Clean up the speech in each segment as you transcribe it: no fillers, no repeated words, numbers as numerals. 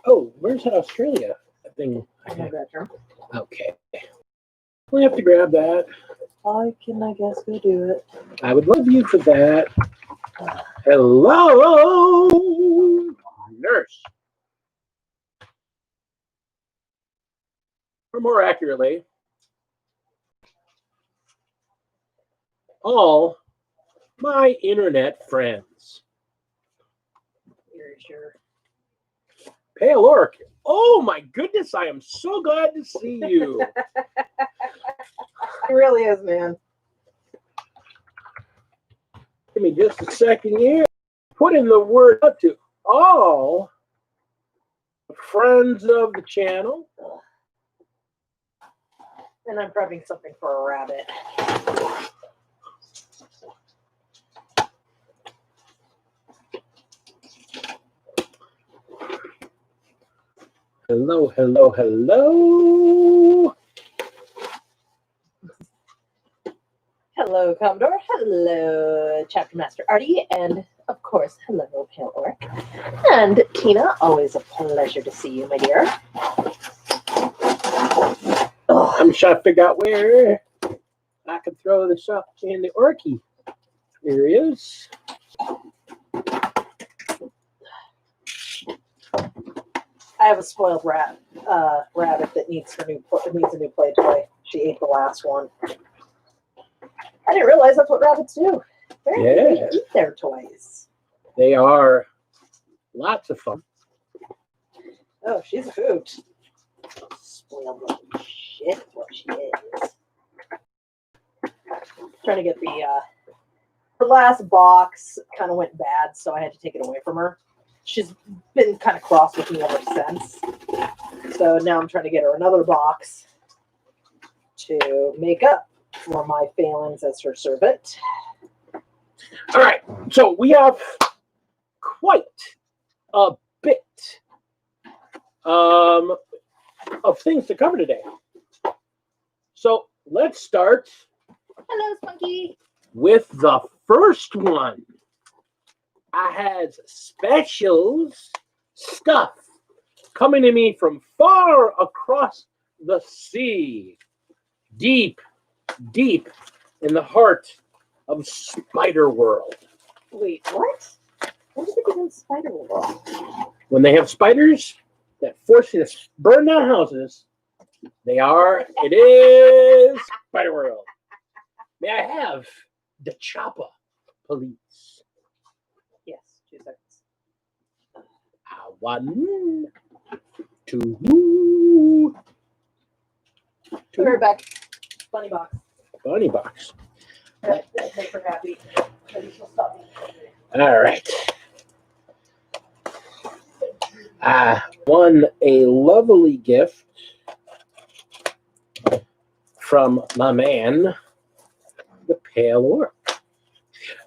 Oh, where's that Australia thing? In my bedroom. Okay. We have to grab that. I can, I guess, go do it. I would love you for that. Hello, nurse. Or more accurately, all my internet friends. Here's your... Pale Orc. Oh my goodness, I am so glad to see you. It really is, man. Give me just a second here. Put in the word out to all friends of the channel. And I'm prepping something for a rabbit. Hello, hello, hello. Hello, Commodore. Hello, Chapter Master Artie. And, of course, hello, Pale Orc. And, Tina, always a pleasure to see you, my dear. I'm trying to figure out where I can throw this up in the Orky. Here he is. I have a spoiled rabbit that needs a new play toy. She ate the last one. I didn't realize that's what rabbits do. They eat their toys. They are lots of fun. Oh, she's a hoot. Spoiled little shit, what she is. Trying to get her last box kind of went bad, so I had to take it away from her. She's been kind of cross with me ever since. So now I'm trying to get her another box to make up for my failings as her servant. All right, so we have quite a bit of things to cover today. So let's start. Hello, Spunky. With the first one. I had specials stuff coming to me from far across the sea, deep, deep in the heart of Spider World. Wait, what? When did it begin Spider World? When they have spiders that force you to burn down houses, it is Spider World. May I have the chopper, please? Yes, 2 seconds. 1, 2. We're back. Bunny box. Bunny box. That make her happy. Maybe she'll stop being hungry. All right. I won a lovely gift from my man, the Pale Orc.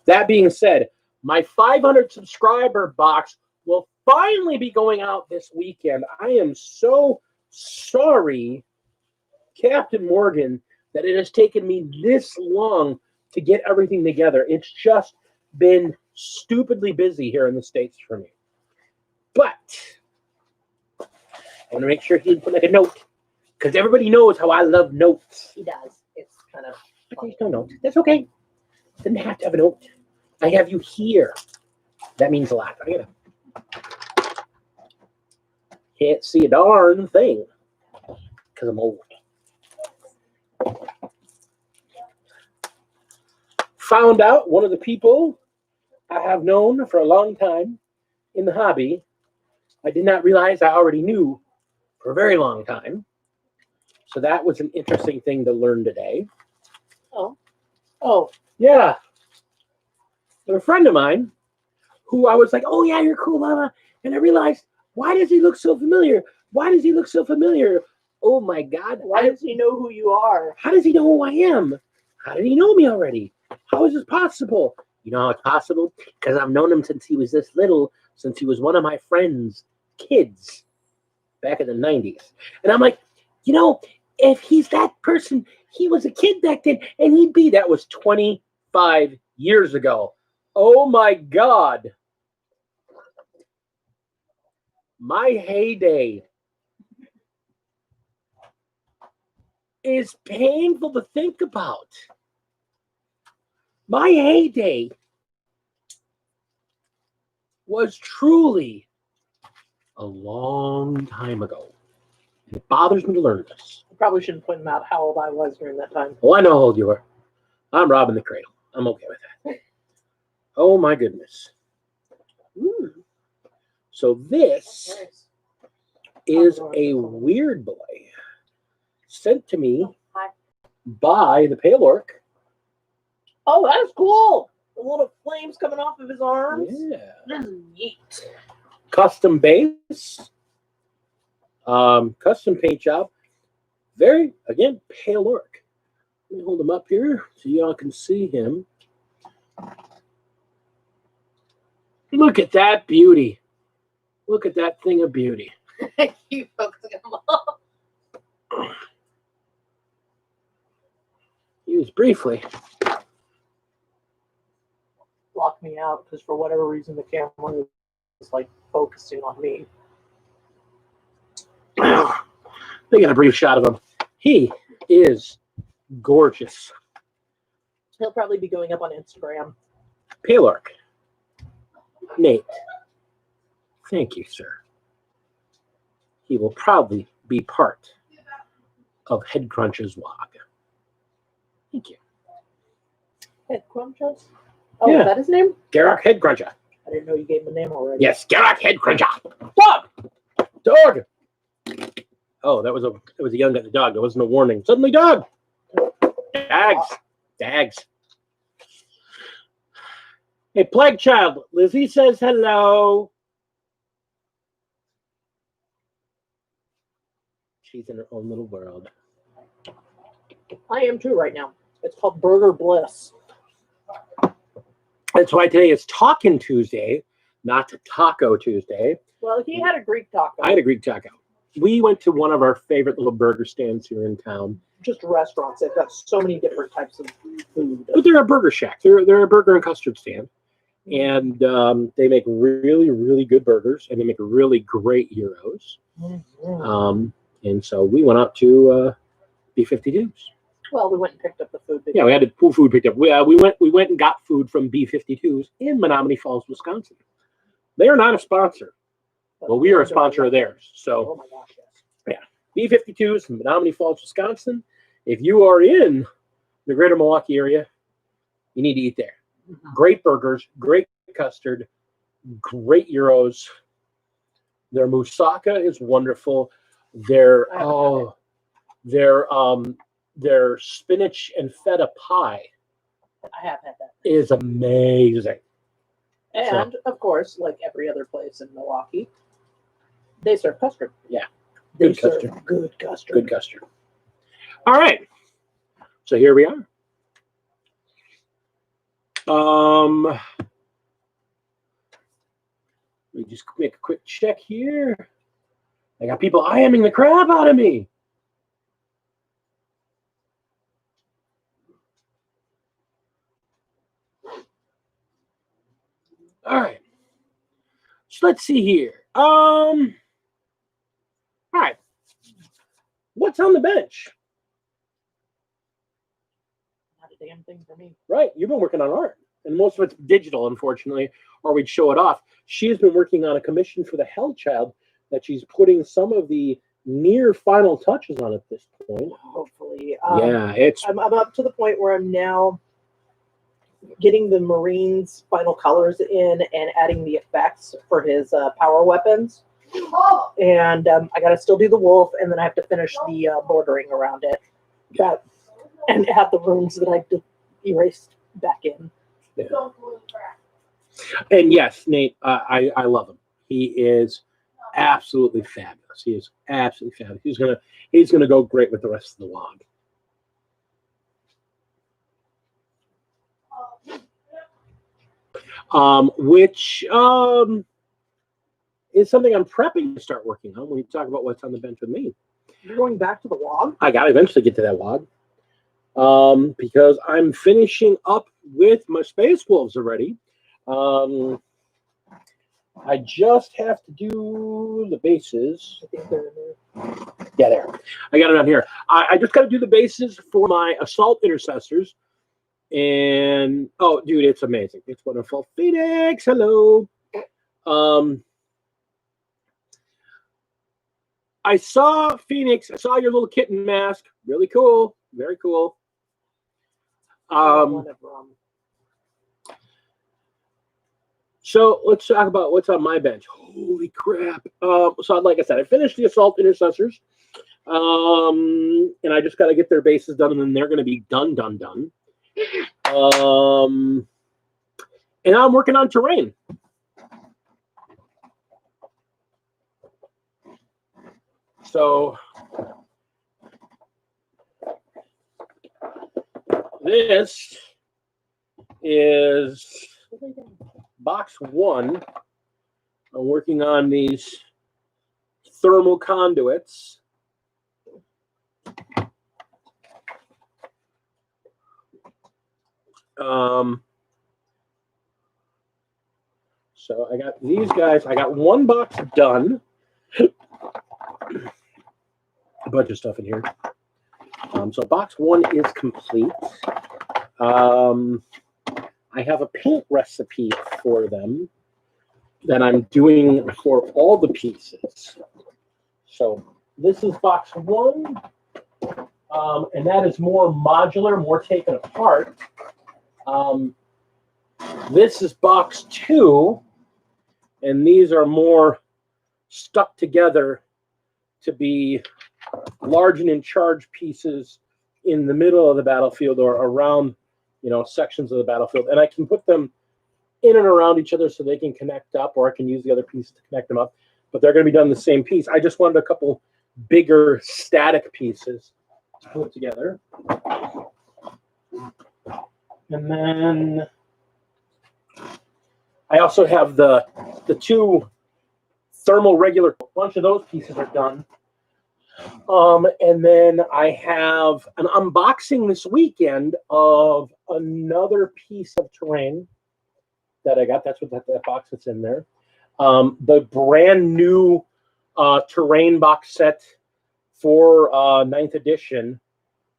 That being said, my 500 subscriber box will finally be going out this weekend. I am so sorry, Captain Morgan, that it has taken me this long to get everything together. It's just been stupidly busy here in the States for me. But I want to make sure he didn't put like a note, because everybody knows how I love notes. He does. It's kind of There's no note. That's okay. Didn't have to have a note. I have you here. That means a lot. Can't see a darn thing because I'm old. Found out one of the people I have known for a long time in the hobby. I did not realize I already knew for a very long time. So that was an interesting thing to learn today. Oh. Yeah. A friend of mine who I was like, oh, yeah, you're cool, Mama. And I realized, why does he look so familiar? Why does he look so familiar? Oh, my God. Why does he know who you are? How does he know who I am? How did he know me already? How is this possible? You know how it's possible? Because I've known him since he was this little, since he was one of my friend's kids back in the 90s. And I'm like, you know, if he's that person, he was a kid back then, and that was 25 years ago. Oh, my God. My heyday is painful to think about. My heyday was truly a long time ago. And it bothers me to learn this. I probably shouldn't point out how old I was during that time. Oh, I know how old you were. I'm robbing the cradle. I'm okay with that. Oh, my goodness. So this is a weird boy sent to me by the Pale Orc. Oh, that is cool. The little flames coming off of his arms. Yeah. This is neat. Custom base. Custom paint job. Very, again, Pale Orc. Let me hold him up here so y'all can see him. Look at that beauty. Look at that thing of beauty. You focusing him up. Used briefly. Blocked me out because for whatever reason the camera was like focusing on me. They got a brief shot of him. He is gorgeous. He'll probably be going up on Instagram. Pale Orc. Nate. Thank you, sir. He will probably be part of Head Crunch's vlog. Thank you. Head Crunchers? Oh, Yeah. is that his name? Garak Head Cruncher. I didn't know you gave him a name already. Yes, Garak Head Cruncher. Dog! Dog! Oh, that was a young dog. That wasn't a warning. Suddenly dog! Dags. Dags. Hey, Plague Child. Lizzie says hello. She's in her own little world. I am too right now. It's called Burger Bliss. That's why today is Talkin Tuesday, not Taco Tuesday. Well, he had a Greek taco. I had a Greek taco. We went to one of our favorite little burger stands here in town. Just restaurants. They've got so many different types of food. But they're a burger shack. They're a burger and custard stand. And they make really, really good burgers. And they make really great gyros. Mm-hmm. And so we went out to B52s. Well, we went and picked up the food. Yeah, we had the food picked up. We went and got food from B52s in Menominee Falls, Wisconsin. They are not a sponsor. Well, we are a sponsor of theirs. So, oh my gosh, yes. yeah, B52s in Menominee Falls, Wisconsin. If you are in the greater Milwaukee area, you need to eat there. Mm-hmm. Great burgers, great custard, great gyros. Their moussaka is wonderful. Their spinach and feta pie I have had that. is amazing. And, of course, like every other place in Milwaukee, they serve custard. Yeah. They Good serve custard. good custard. Good custard. All right. So here we are. Let me just make a quick check here. I got people IMing the crap out of me. All right. So let's see here. All right. What's on the bench? Not a damn thing for me. Right. You've been working on art. And most of it's digital, unfortunately, or we'd show it off. She has been working on a commission for the Hell Child that she's putting some of the near final touches on at this point. Hopefully. Yeah, I'm up to the point where I'm now getting the Marines' final colors in and adding the effects for his power weapons. And I got to still do the wolf, and then I have to finish the bordering around it. And have the rooms that I erased back in. Yeah. And yes, Nate, I love him. He is absolutely fabulous. He is absolutely fabulous. He's gonna go great with the rest of the log. Which is something I'm prepping to start working on when you talk about what's on the bench with me. You're going back to the log? I got to eventually get to that log. Because I'm finishing up with my Space Wolves already. I just have to do the bases. I think they're in there. Yeah, there. I got it on here. I just got to do the bases for my assault intercessors. And, oh, dude, it's amazing. It's wonderful. Phoenix, hello. I saw Phoenix. I saw your little kitten mask. Really cool. Very cool. So let's talk about what's on my bench. Holy crap. So like I said, I finished the assault intercessors. And I just got to get their bases done, and then they're going to be done. And I'm working on terrain. So this is box 1. I'm working on these thermal conduits. So I got these guys. I got one box done. A bunch of stuff in here. So box 1 is complete. I have a paint recipe for them that I'm doing for all the pieces. So this is box 1, and that is more modular, more taken apart. This is box 2, and these are more stuck together to be large and in charge pieces in the middle of the battlefield or around, sections of the battlefield. And I can put them in and around each other so they can connect up, or I can use the other pieces to connect them up. But they're going to be done the same piece. I just wanted a couple bigger static pieces to put together. And then I also have the 2 thermal regular. A bunch of those pieces are done. And then I have an unboxing this weekend of another piece of terrain that I got. That's what that box that's in there. The brand new terrain box set for 9th edition.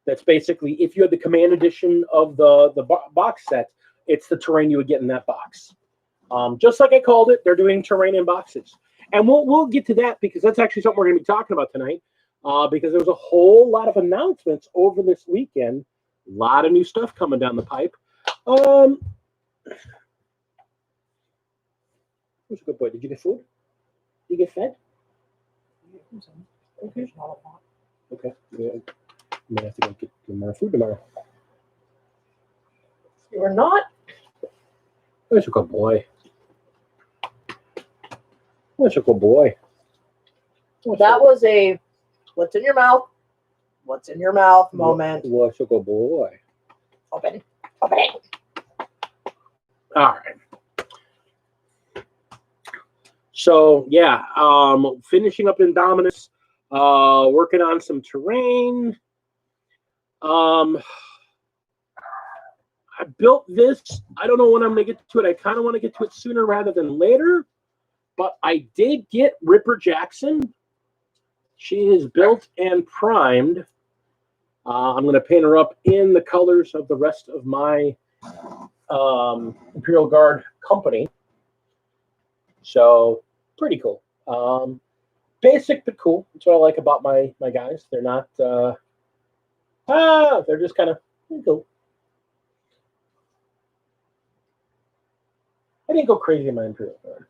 That's basically, if you had the command edition of the box set, it's the terrain you would get in that box. Just like I called it, they're doing terrain in boxes. And we'll get to that because that's actually something we're going to be talking about tonight. Because there was a whole lot of announcements over this weekend. A lot of new stuff coming down the pipe. Who's a good boy? Did you get food? Did you get fed? Okay. Okay. Yeah. I'm going to have to go get more food tomorrow. You're not? Where's a good boy? Where's a good boy? That was a what's in your mouth? What's in your mouth moment. What's a good boy? Open. Open it. All right. So, yeah, finishing up Indominus, working on some terrain. I built this. I don't know when I'm going to get to it. I kind of want to get to it sooner rather than later. But I did get Ripper Jackson. She is built and primed. I'm going to paint her up in the colors of the rest of my Imperial Guard company. So, pretty cool. Basic but cool. That's what I like about my guys. They're not... they're just kind of cool. I didn't go crazy in my Imperial Guard.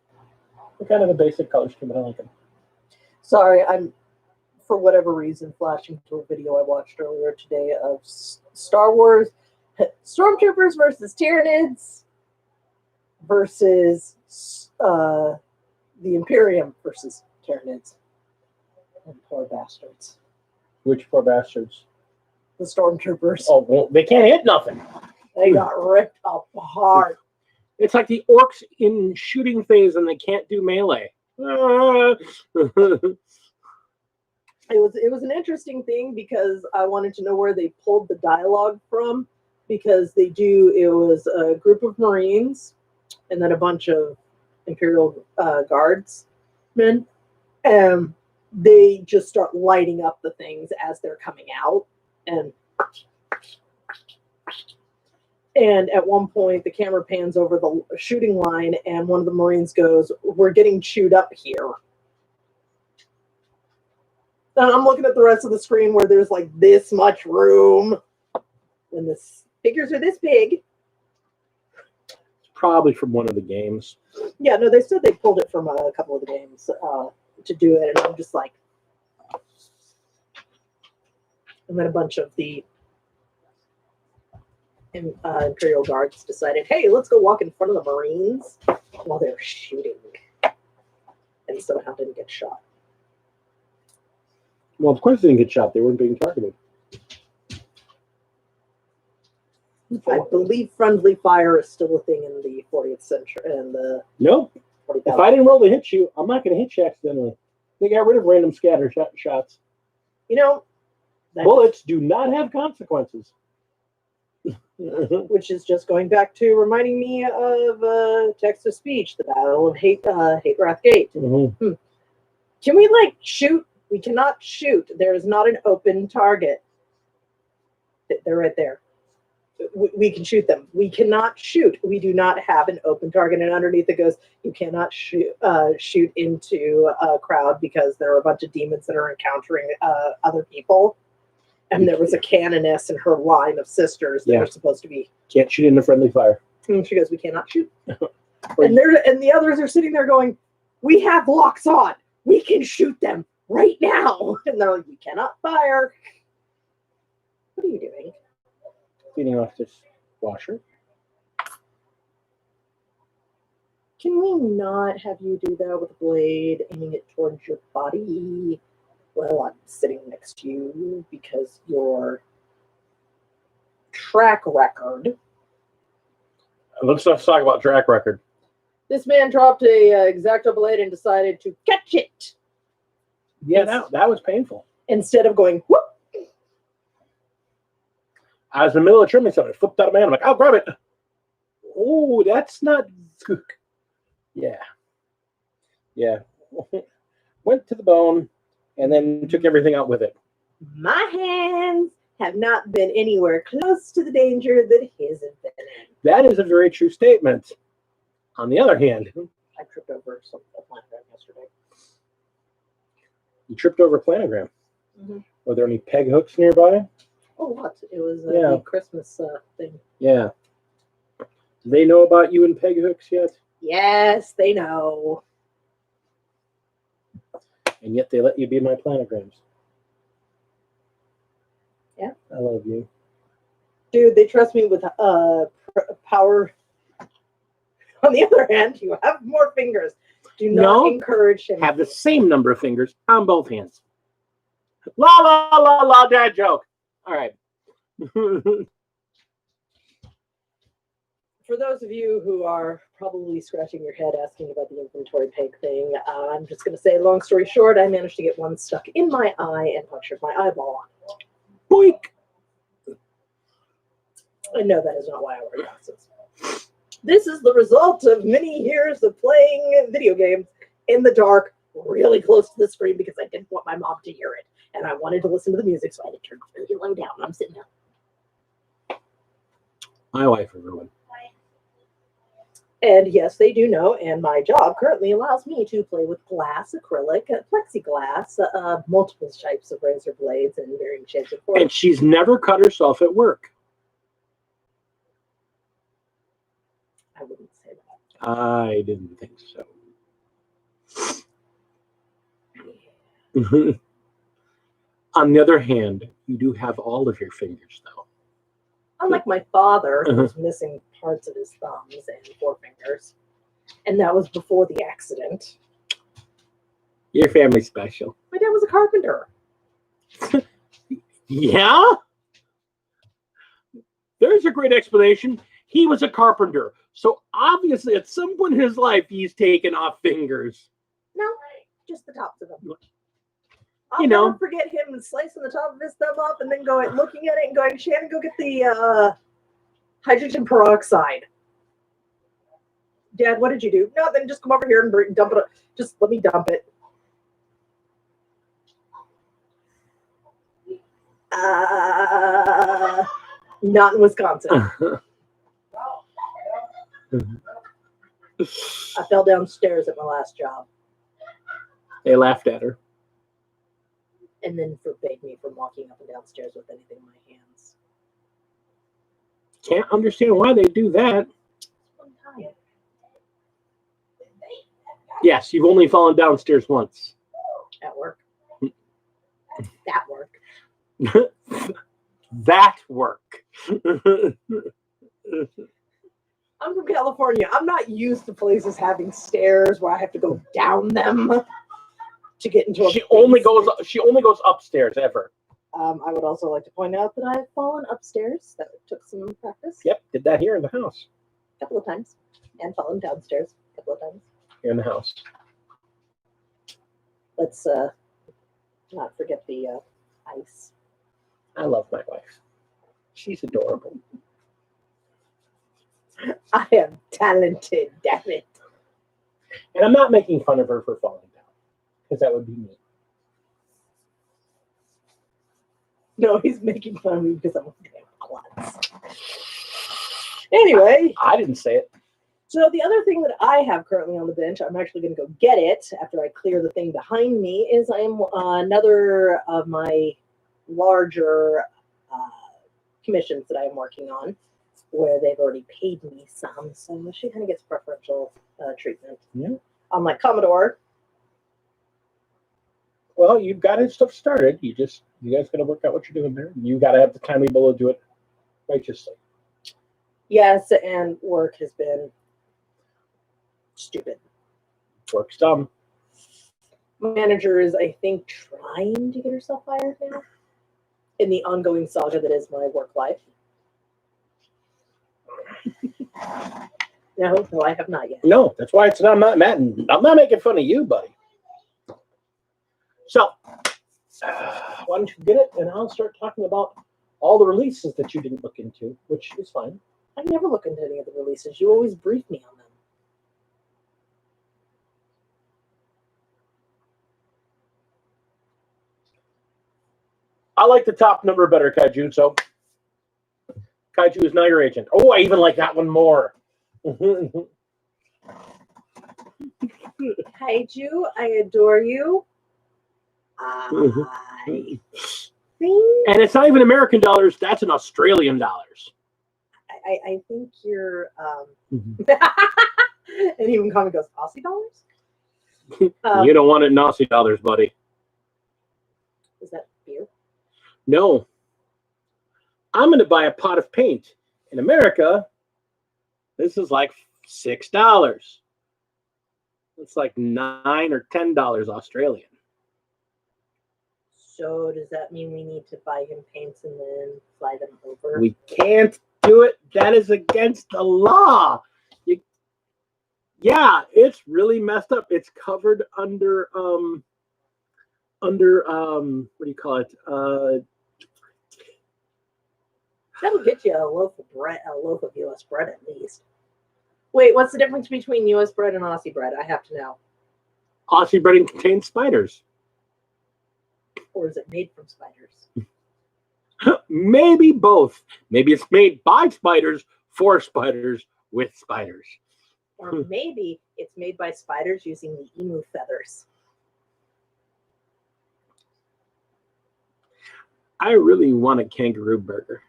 They're kind of a basic color scheme, but I like them. Sorry, I'm, for whatever reason, flashing to a video I watched earlier today of Star Wars Stormtroopers versus Tyranids versus the Imperium versus Tyranids. And poor bastards. Which poor bastards? The Stormtroopers. Oh, well, they can't hit nothing. They got ripped apart. It's like the orcs in shooting phase and they can't do melee. It was an interesting thing because I wanted to know where they pulled the dialogue from, because it was a group of Marines and then a bunch of Imperial Guardsmen, and they just start lighting up the things as they're coming out, and at one point the camera pans over the shooting line, and one of the Marines goes, "We're getting chewed up here." And I'm looking at the rest of the screen where there's like this much room, and the figures are this big. Probably from one of the games. Yeah, no, they said they pulled it from a couple of the games to do it, and I'm just like, and then a bunch of the Imperial Guards decided, hey, let's go walk in front of the Marines while they're shooting, and somehow didn't get shot. Well, of course they didn't get shot. They weren't being targeted. I believe friendly fire is still a thing in the 40th century. And the Nope. 40,000. If I didn't roll to hit you, I'm not going to hit you accidentally. They got rid of random scatter shots. You know, bullets do not have consequences. Which is just going back to reminding me of text-to-speech, the Battle of Hate Wrath Gate. Mm-hmm. Can we, like, shoot? We cannot shoot. There is not an open target. They're right there. We can shoot them. We cannot shoot. We do not have an open target. And underneath it goes, you cannot shoot into a crowd because there are a bunch of demons that are encountering other people. And there was a canoness in her line of sisters that are supposed to be. Can't shoot into friendly fire. And she goes, we cannot shoot. and the others are sitting there going, we have locks on. We can shoot them right now. And they're like, we cannot fire. What are you doing? Cleaning off this washer. Can we not have you do that with a blade, aiming it towards your body? Well, I'm sitting next to you because your track record. Let's talk about track record. This man dropped a X-Acto blade and decided to catch it. Yeah, that was painful. Instead of going, whoop. I was in the middle of trimming something. I flipped out of my hand. I'm like, I'll grab it. Oh, that's not. Yeah. Yeah. Went to the bone and then took everything out with it. My hands have not been anywhere close to the danger that his have been in. That is a very true statement. On the other hand, I tripped over a planogram yesterday. You tripped over a planogram. Mm-hmm. Were there any peg hooks nearby? Oh, what? It was a Christmas thing. Yeah. Do they know about you and peg hooks yet? Yes, they know. And yet they let you be my planograms. Yeah. I love you. Dude, they trust me with power. On the other hand, you have more fingers. Do not encourage him. Have the same number of fingers on both hands. La la la la, dad joke. All right. For those of you who are probably scratching your head asking about the inventory peg thing, I'm just going to say, long story short, I managed to get one stuck in my eye and punctured my eyeball on it. Boink! I know that is not why I wear glasses. This is the result of many years of playing video games in the dark, really close to the screen because I didn't want my mom to hear it. And I wanted to listen to the music, so I had to turn it really low down. I'm sitting there. My wife, everyone. And yes, they do know, and my job currently allows me to play with glass, acrylic, plexiglass, multiple types of razor blades in varying shapes and forms. And she's never cut herself at work. I wouldn't say that. I didn't think so. On the other hand, you do have all of your fingers, though. Unlike my father, who's missing parts of his thumbs and forefingers. And that was before the accident. Your family's special. My dad was a carpenter. Yeah? There's a great explanation. He was a carpenter. So obviously at some point in his life, he's taken off fingers. No, just the tops of them. I'll never forget him slicing the top of his thumb off and then looking at it and going, Shannon, go get the hydrogen peroxide. Dad, what did you do? No, then just come over here and dump it. Just let me dump it. Not in Wisconsin. I fell downstairs at my last job. They laughed at her. And then forbade me from walking up and downstairs with anything in my hands. Can't understand why they do that. One time. Yes, you've only fallen downstairs once. At work. That work. That work. I'm from California. I'm not used to places having stairs where I have to go down them to get into a She only goes upstairs ever. I would also like to point out that I've fallen upstairs. That took some practice. Yep, did that here in the house. A couple of times. And fallen downstairs a couple of times. Here in the house. Let's not forget the ice. I love my wife. She's adorable. I am talented, damn it. And I'm not making fun of her for falling down. Because that would be me. No, he's making fun of me because I'm a damn klutz. Anyway. I didn't say it. So the other thing that I have currently on the bench, I'm actually going to go get it after I clear the thing behind me, is I'm another of my larger commissions that I'm working on, where they've already paid me some, so she kind of gets preferential treatment. Yeah. On my Commodore. Well, you've got his stuff started. You guys got to work out what you're doing there. You got to have the time to be able to do it righteously. Yes, and work has been stupid. Work's dumb. My manager is, I think, trying to get herself fired now in the ongoing saga that is my work life. No, I have not yet. No, that's why I'm not making fun of you, buddy. So, why don't you get it, and I'll start talking about all the releases that you didn't look into, which is fine. I never look into any of the releases. You always brief me on them. I like the top number better, Kaiju, so Kaiju is now your agent. Oh, I even like that one more. Kaiju, I adore you. I think... And it's not even American dollars, that's in Australian dollars. I think you're... And even comment goes, Aussie dollars? You don't want it in Aussie dollars, buddy. Is that beer? No. I'm going to buy a pot of paint. In America, this is like $6. It's like $9 or $10 Australian. So does that mean we need to buy him paints and then fly them over? We can't do it. That is against the law. Yeah, it's really messed up. It's covered under what do you call it? That'll get you a loaf of U.S. bread at least. Wait, what's the difference between U.S. bread and Aussie bread? I have to know. Aussie bread contains spiders. Or is it made from spiders? Maybe both. Maybe it's made by spiders, for spiders, with spiders. Or maybe it's made by spiders using the emu feathers. I really want a kangaroo burger.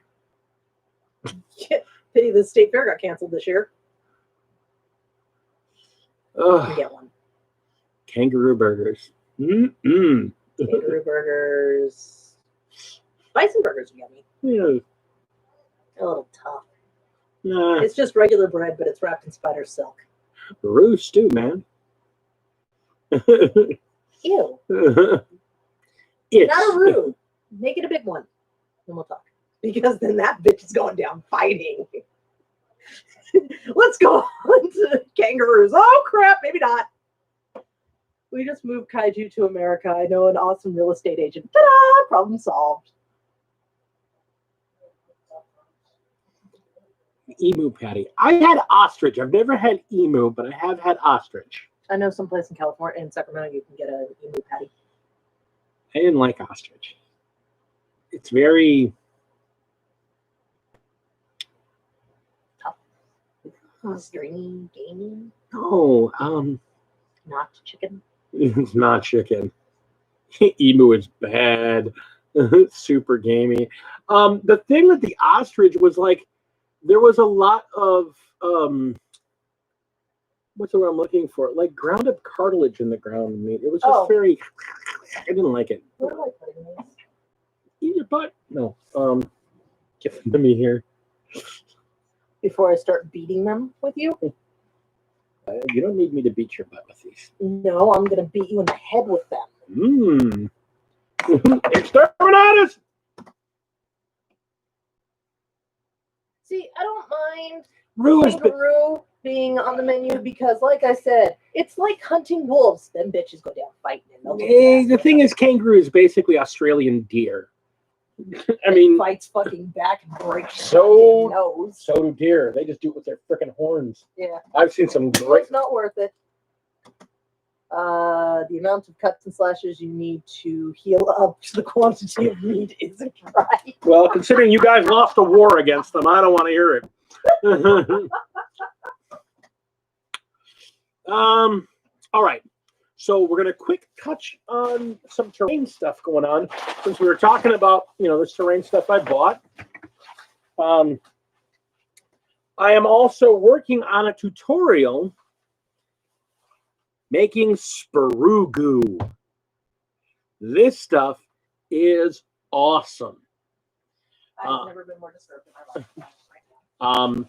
Pity the state fair got canceled this year. You can get one. Kangaroo burgers. Mm-mm. Kangaroo burgers. Bison burgers are yummy. Yeah. A little tough. Nah. It's just regular bread, but it's wrapped in spider silk. Roux stew, man. Ew. It's Not a roux. Make it a big one. Then we'll talk. Because then that bitch is going down fighting. Let's go on to kangaroos. Oh, crap. Maybe not. We just moved Kaiju to America. I know an awesome real estate agent. Ta-da! Problem solved. Emu patty. I had ostrich. I've never had emu, but I have had ostrich. I know someplace in California, in Sacramento, you can get a emu patty. I didn't like ostrich. It's very Tough. Stringy, gamey. no, Not chicken. it's not chicken. Emu is bad. Super gamey. The thing with the ostrich was like there was a lot of what's the word I'm looking for? Like ground up cartilage in the ground meat. It was just very I didn't like it. What am I putting in this? Eat your butt. No. Give them to me here. Before I start beating them with you? You don't need me to beat your butt with these. No, I'm going to beat you in the head with them. Mmm. Exterminatus! See, I don't mind Rue kangaroo being on the menu because, like I said, it's like hunting wolves. Them bitches go down fighting. And the thing is, kangaroo is basically Australian deer. I mean, fights fucking back and breaks so nose. So do deer. They just do it with their freaking horns. Yeah, I've seen some great. It's not worth it. The amount of cuts and slashes you need to heal up to the quantity of meat isn't right. Well, considering you guys lost a war against them, I don't want to hear it. All right. So we're going to quick touch on some terrain stuff going on since we were talking about, this terrain stuff I bought. I am also working on a tutorial making sprue goo. This stuff is awesome. I've never been more disturbed in my life.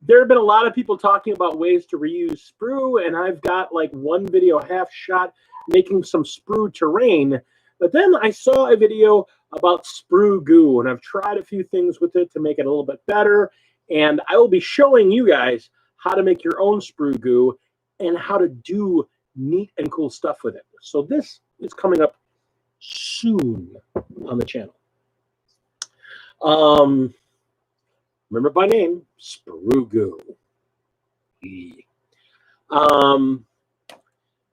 There have been a lot of people talking about ways to reuse sprue, and I've got like one video half shot making some sprue terrain. But then I saw a video about sprue goo, and I've tried a few things with it to make it a little bit better. And I will be showing you guys how to make your own sprue goo and how to do neat and cool stuff with it. So this is coming up soon on the channel. Remember by name, sprue goo.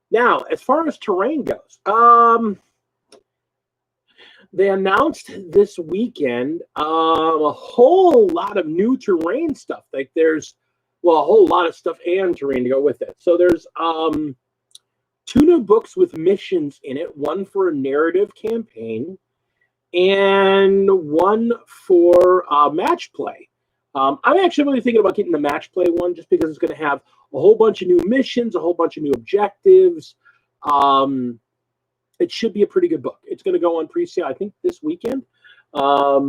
Now, as far as terrain goes, they announced this weekend a whole lot of new terrain stuff. Like there's, a whole lot of stuff and terrain to go with it. So there's 2 new books with missions in it, one for a narrative campaign and one for match play. I'm actually really thinking about getting the match play one just because it's going to have a whole bunch of new missions, a whole bunch of new objectives. It should be a pretty good book. It's going to go on pre-sale, I think, this weekend. I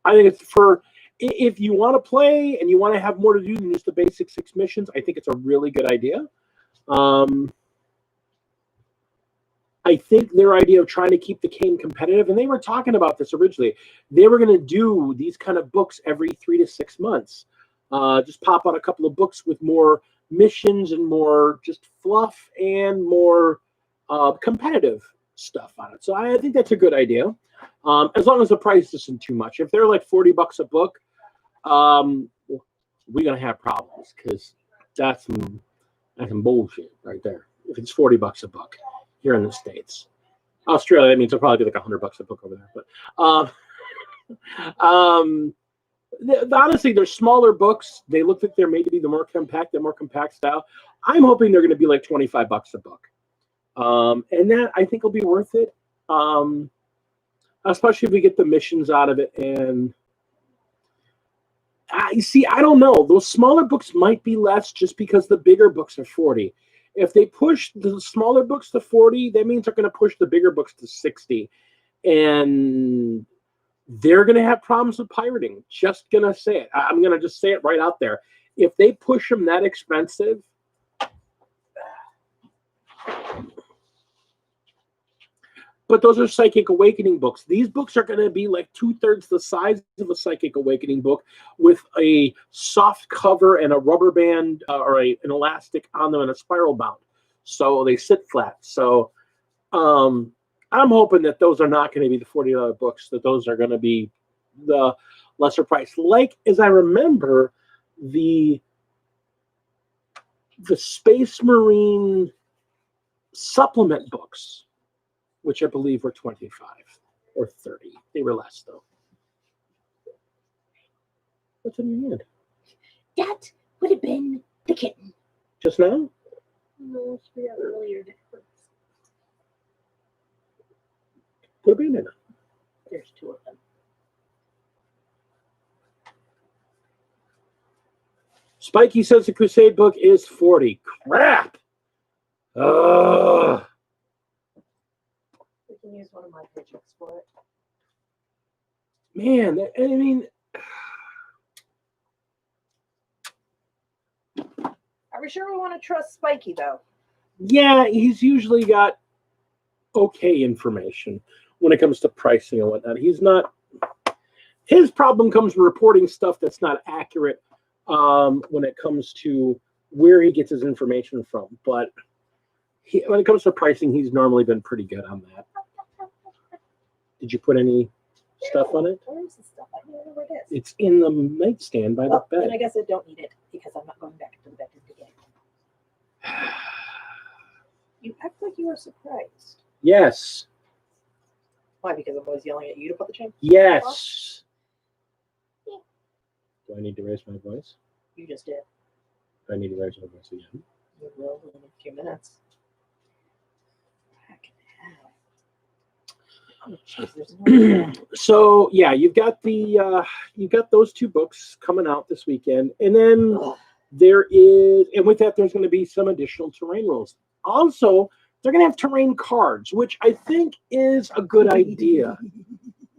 think it's for if you want to play and you want to have more to do than just the basic 6 missions. I think it's a really good idea. I think their idea of trying to keep the game competitive, and they were talking about this originally, they were going to do these kind of books every 3 to 6 months. Just pop out a couple of books with more missions and more just fluff and more competitive stuff on it. So I think that's a good idea, as long as the price isn't too much. If they're like $40 a book, we're going to have problems because that's some bullshit right there. If it's $40 a book here in the States. Australia, that means it'll probably be like $100 a book over there. But honestly, they're smaller books. They look like they're made to be the more compact style. I'm hoping they're going to be like $25 a book. And that I think will be worth it. Especially if we get the missions out of it. And I don't know. Those smaller books might be less just because the bigger books are 40. If they push the smaller books to 40, that means they're going to push the bigger books to 60. And they're going to have problems with pirating. Just going to say it. I'm going to just say it right out there. If they push them that expensive, but those are Psychic Awakening books. These books are going to be like 2/3 the size of a Psychic Awakening book with a soft cover and a rubber band or an elastic on them and a spiral bound. So they sit flat. So I'm hoping that those are not going to be the $40 books, that those are going to be the lesser price. Like, as I remember, the Space Marine supplement books, which I believe were 25 or 30. They were less, though. What's in your hand? That would have been the kitten. Just now? No, she got earlier. Put a band in it. There's two of them. Spiky says the Crusade book is 40. Crap! Ugh. We can use one of my paychecks for it. Man, I mean... Are we sure we want to trust Spiky, though? Yeah, he's usually got okay information when it comes to pricing and whatnot. He's not... His problem comes from reporting stuff that's not accurate when it comes to where he gets his information from. But when it comes to pricing, he's normally been pretty good on that. Did you put any stuff on it? Where's the stuff? I don't know where it is. It's in the nightstand by the Well, bed. then I guess I don't need it because I'm not going back to the bed again. You act like you were surprised. Yes. Why? Because I'm always yelling at you to put the chain? Yes. Do I need to raise my voice? You just did. Do I need to raise my voice again? You will in a few minutes. Oh, jeez, there's no So yeah, you've got those two books coming out this weekend, and then there is, and with that, there's going to be some additional terrain rules. Also, they're going to have terrain cards, which I think is a good idea.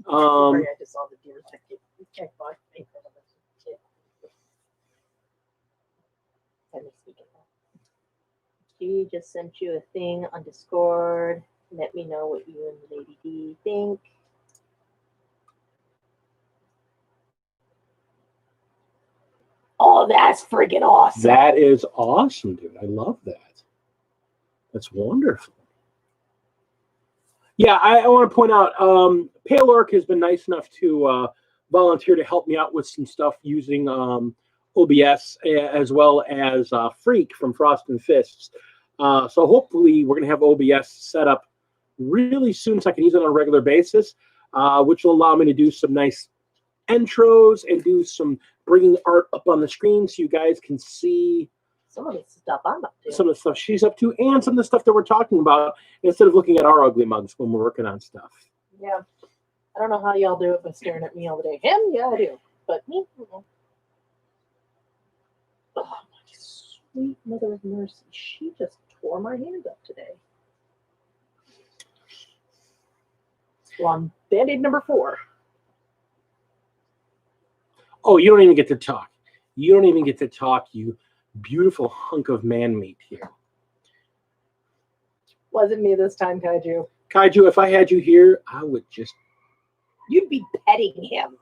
Sorry, I just saw the deer ticket. You can't buy anything from this kid. Let me speak it up. She just sent you a thing on Discord. Let me know what you and Lady D think. Oh, that's freaking awesome. That is awesome, dude. I love that. That's wonderful. Yeah, I want to point out, Pale Orc has been nice enough to volunteer to help me out with some stuff using OBS, as well as Freak from Frost and Fists. So hopefully we're going to have OBS set up really soon so I can use it on a regular basis, which will allow me to do some nice intros and do some bringing art up on the screen so you guys can see Some of the stuff I'm up to. some of the stuff she's up to and some of the stuff that we're talking about instead of looking at our ugly mugs when we're working on stuff. Yeah. I don't know how y'all do it by staring at me all the day. Him? Yeah, I do. But me? Oh, my sweet mother of mercy. She just tore my hand up today. Well, on Band-Aid number 4. Oh, you don't even get to talk. You don't even get to talk, you beautiful hunk of man meat here. Wasn't me this time, Kaiju. Kaiju, if I had you here, I would just... You'd be petting him.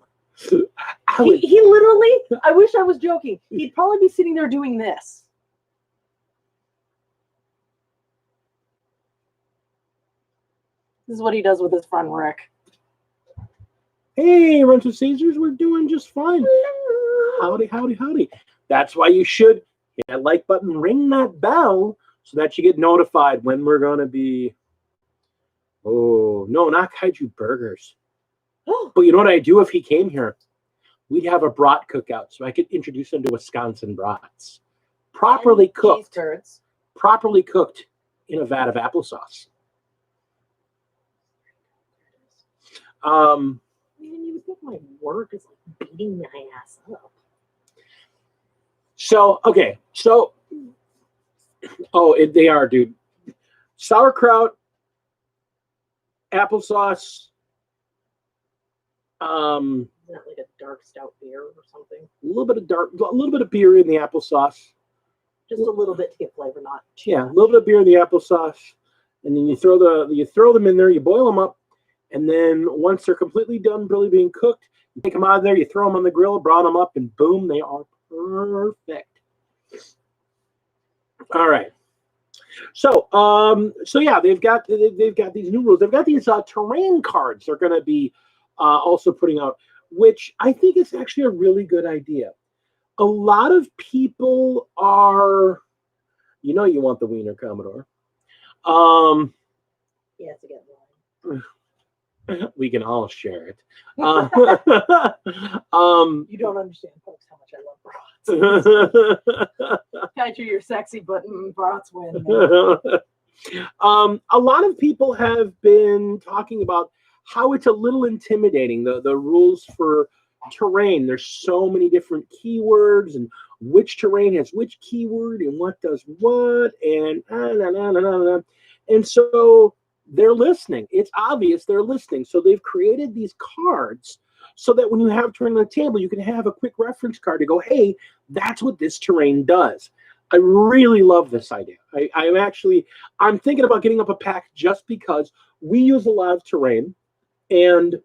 I would, He literally, I wish I was joking. He'd probably be sitting there doing this. This is what he does with his friend Rick. hey, Run to Caesars, we're doing just fine. Howdy, howdy, howdy. That's why you should hit that like button, ring that bell, so that you get notified when we're going to be... Oh, no, not Kaiju Burgers. But you know what I'd do if he came here? We'd have a brat cookout, so I could introduce him to Wisconsin brats. Properly cooked. Cheese curds. Properly cooked in a vat of applesauce. Man, you would think my work is like beating my ass up. So, okay. So, they are, dude. Sauerkraut, applesauce, Isn't that like a dark stout beer or something? a little bit of beer in the applesauce. Just a little bit to get flavor, not too Yeah, a much. little bit of beer in the applesauce, and then you throw them in there. You boil them up, and then once they're completely done, really being cooked, you take them out of there. You throw them on the grill, brown them up, and boom, they are perfect. All right. So yeah, they've got these new rules. They've got these terrain cards they're going to be also putting out, which I think is actually a really good idea. A lot of people are, you know, you want the Wiener Commodore. He has to get one. We can all share it. You don't understand, folks, how much I love brats. Kaiju, you're sexy, but brats win. Man. A lot of people have been talking about how it's a little intimidating, the rules for terrain. There's so many different keywords and which terrain has which keyword and what does what and and so they're listening. It's obvious they're listening. So they've created these cards so that when you have terrain on the table, you can have a quick reference card to go, hey, that's what this terrain does. I really love this idea. I'm thinking about getting up a pack just because we use a lot of terrain and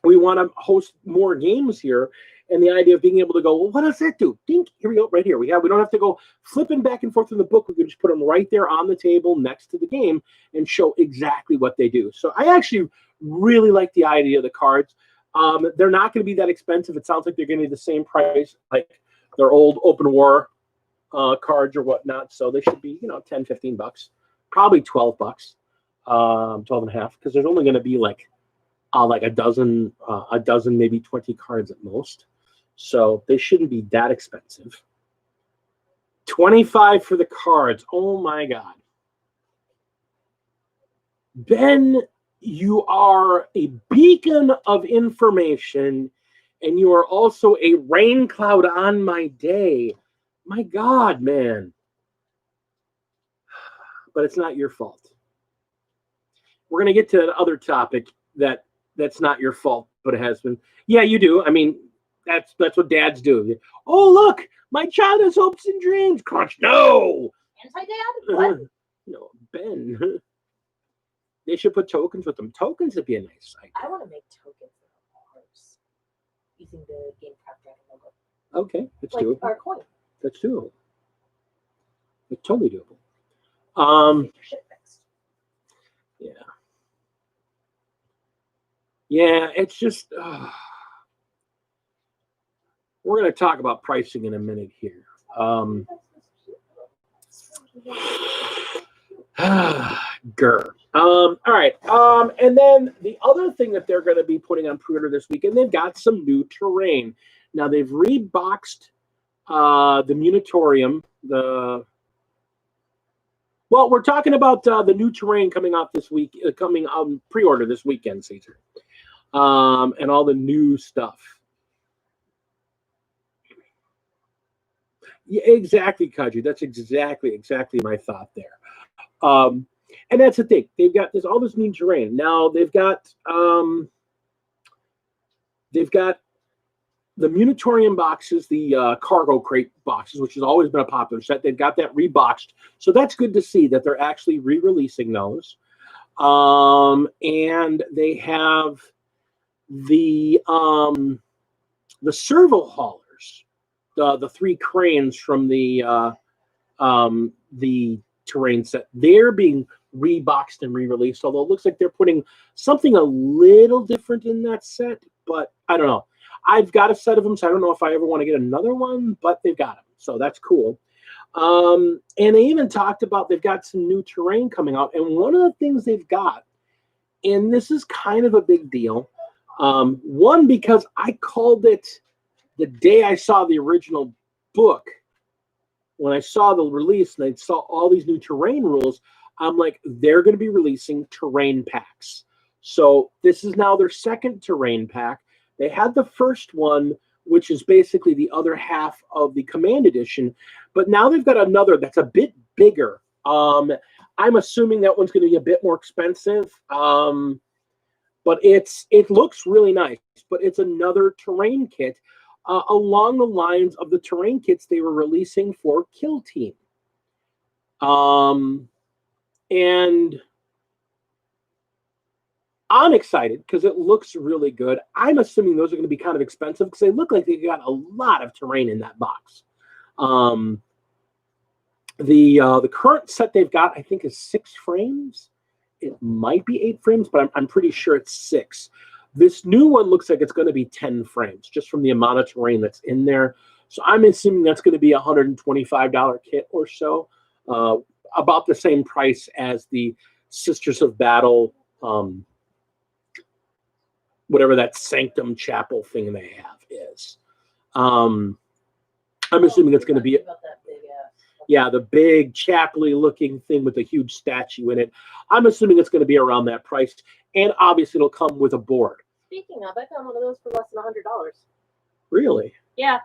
we want to host more games here. And the idea of being able to go, well, what does that do? Dink, here we go, right here. We don't have to go flipping back and forth in the book. We can just put them right there on the table next to the game and show exactly what they do. So I actually really like the idea of the cards. They're not going to be that expensive. It sounds like they're going to be the same price like their old open war cards or whatnot. So they should be, 10, 15 bucks, probably 12 bucks, 12 and a half, because there's only going to be like a dozen, maybe 20 cards at most. So they shouldn't be that expensive. $25 for the cards. Oh my God. Ben, you are a beacon of information, and you are also a rain cloud on my day. My God, man. But it's not your fault. We're going to get to the other topic that's not your fault, but it has been. Yeah, you do. I mean, that's what dads do. Oh, look, my child has hopes and dreams. Crunch. No. Anti-dad? What? No, Ben. They should put tokens with them. Tokens would be a nice idea. I want to make tokens of ours using the GameCraft Dragon logo. Okay, let's like do it. Our coin. Let's do it. It's totally doable. Get your shit fixed. Yeah. Yeah, it's just we're going to talk about pricing in a minute here. Grr. All right. And then the other thing that they're going to be putting on pre-order this weekend, they've got some new terrain. Now they've reboxed the Munitorium. Well, we're talking about the new terrain coming out this week, coming on pre-order this weekend, Caesar. And all the new stuff. Yeah, exactly, Kaji. That's exactly my thought there. And that's the thing. There's all this new terrain. Now they've got the Munitorium boxes, the cargo crate boxes, which has always been a popular set. They've got that reboxed. So that's good to see that they're actually re-releasing those. And they have the servo haulers, the three cranes from the terrain set. They're being reboxed and re-released, although it looks like they're putting something a little different in that set, but I don't know. I've got a set of them, so I don't know if I ever want to get another one, but they've got them, so that's cool. And they even talked about they've got some new terrain coming out, and one of the things they've got, and this is kind of a big deal, one, because I called it the day I saw the original book. When I saw the release and I saw all these new terrain rules, I'm like, they're going to be releasing terrain packs. So this is now their second terrain pack. They had the first one, which is basically the other half of the Command Edition, but now they've got another that's a bit bigger. I'm assuming that one's going to be a bit more expensive, but it looks really nice. But it's another terrain kit along the lines of the terrain kits they were releasing for Kill Team. And I'm excited because it looks really good. I'm assuming those are going to be kind of expensive because they look like they got a lot of terrain in that box. The current set they've got, I think, is 6 frames. It might be 8 frames, but I'm pretty sure it's 6. This new one looks like it's going to be 10 frames, just from the amount of terrain that's in there. So I'm assuming that's going to be a $125 kit or so, about the same price as the Sisters of Battle, whatever that Sanctum Chapel thing they have is. I'm assuming it's going to be, About that big ass. yeah, the big chapel-y looking thing with a huge statue in it. I'm assuming it's going to be around that price, and obviously it'll come with a board. Speaking of, I found one of those for less than $100. Really? Yeah, it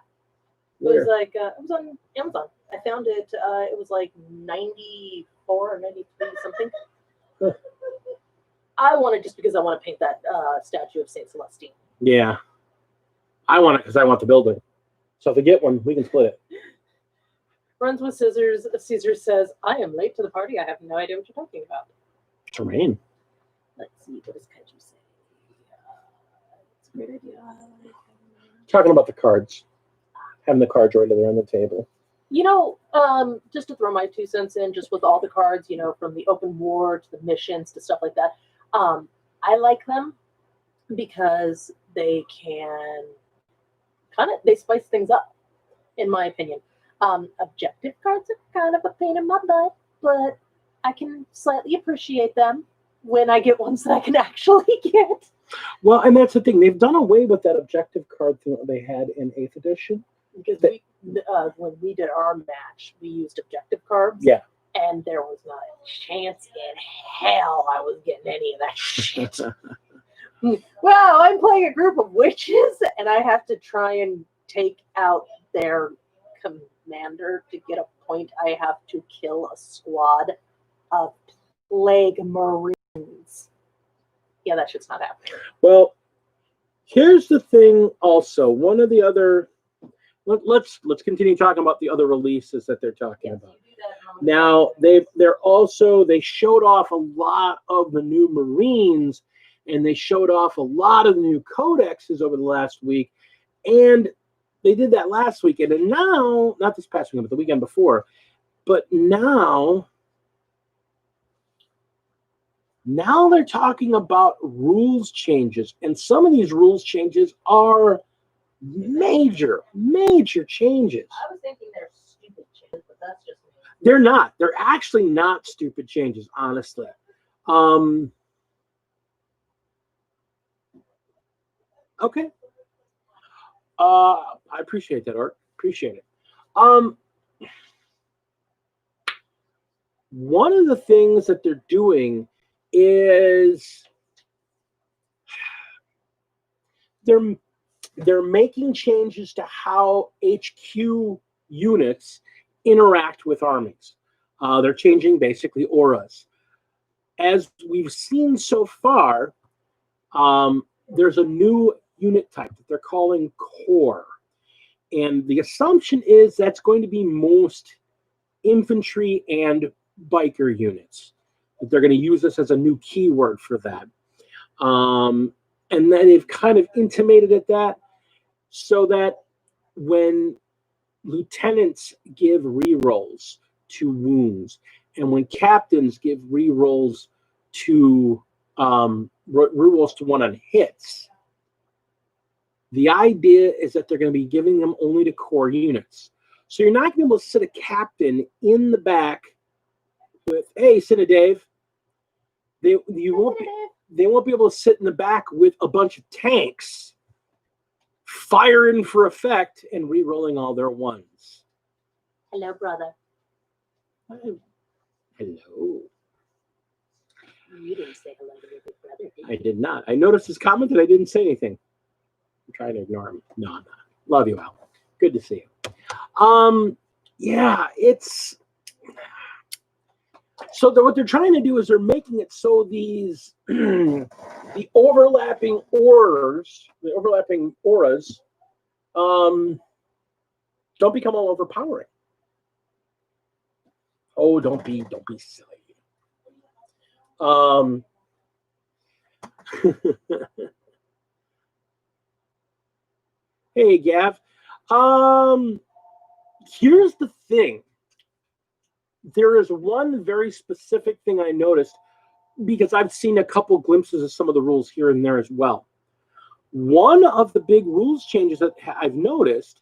Where? was like it was on Amazon. I found it. It was like 94 or 93 something. Huh. I want it just because I want to paint that statue of Saint Celestine. Yeah. I want it because I want the building. So if I get one, we can split it. Runs with scissors. Caesar says, "I am late to the party. I have no idea what you're talking about." Terrain. Let's see. What does Kaiju say? It's a great idea. Talking about the cards. Having the cards right there on the table. You know, just to throw my 2 cents in, just with all the cards, you know, from the open war to the missions to stuff like that, I like them because they can they spice things up, in my opinion. Objective cards are kind of a pain in my butt, but I can slightly appreciate them when I get ones that I can actually get. Well, and that's the thing. They've done away with that objective card thing that they had in 8th edition. Because when we did our match, we used objective cards. Yeah. And there was not a chance in hell I was getting any of that shit. Well, I'm playing a group of witches, and I have to try and take out their commander to get a point. I have to kill a squad of plague marines. Yeah, that shit's not happening. Well, here's the thing also. One of the other... Let's continue talking about the other releases that they're talking about. Now they showed off a lot of the new Marines, and they showed off a lot of the new codexes over the last week, and they did that last weekend. And now, not this past weekend, but the weekend before, but now they're talking about rules changes, and some of these rules changes are major changes. I was thinking they're stupid changes, but that's just me. They're not. They're actually not stupid changes, honestly. Okay. I appreciate that, Art. Appreciate it. One of the things that they're doing is they're making changes to how HQ units interact with armies. They're changing basically auras. As we've seen so far, there's a new unit type that they're calling core. And the assumption is that's going to be most infantry and biker units. That they're going to use this as a new keyword for that. And then they've kind of intimated at that so that when lieutenants give rerolls to wounds and when captains give rerolls to rerolls to one on hits, the idea is that they're going to be giving them only to core units. So you're not going to be able to sit a captain in the back with, hey, Cine Dave. They won't be able to sit in the back with a bunch of tanks firing for effect and re-rolling all their ones. Hello, brother. Hello. You didn't say hello to your big brother, did you? I did not. I noticed his comment and I didn't say anything. I'm trying to ignore him. No, I'm not. Love you, Al. Good to see you. Yeah, it's... So what they're trying to do is they're making it so these the overlapping auras, don't become all overpowering. Oh, don't be silly. Hey, Gav. Here's the thing. There is one very specific thing I noticed because I've seen a couple glimpses of some of the rules here and there as well. One of the big rules changes that I've noticed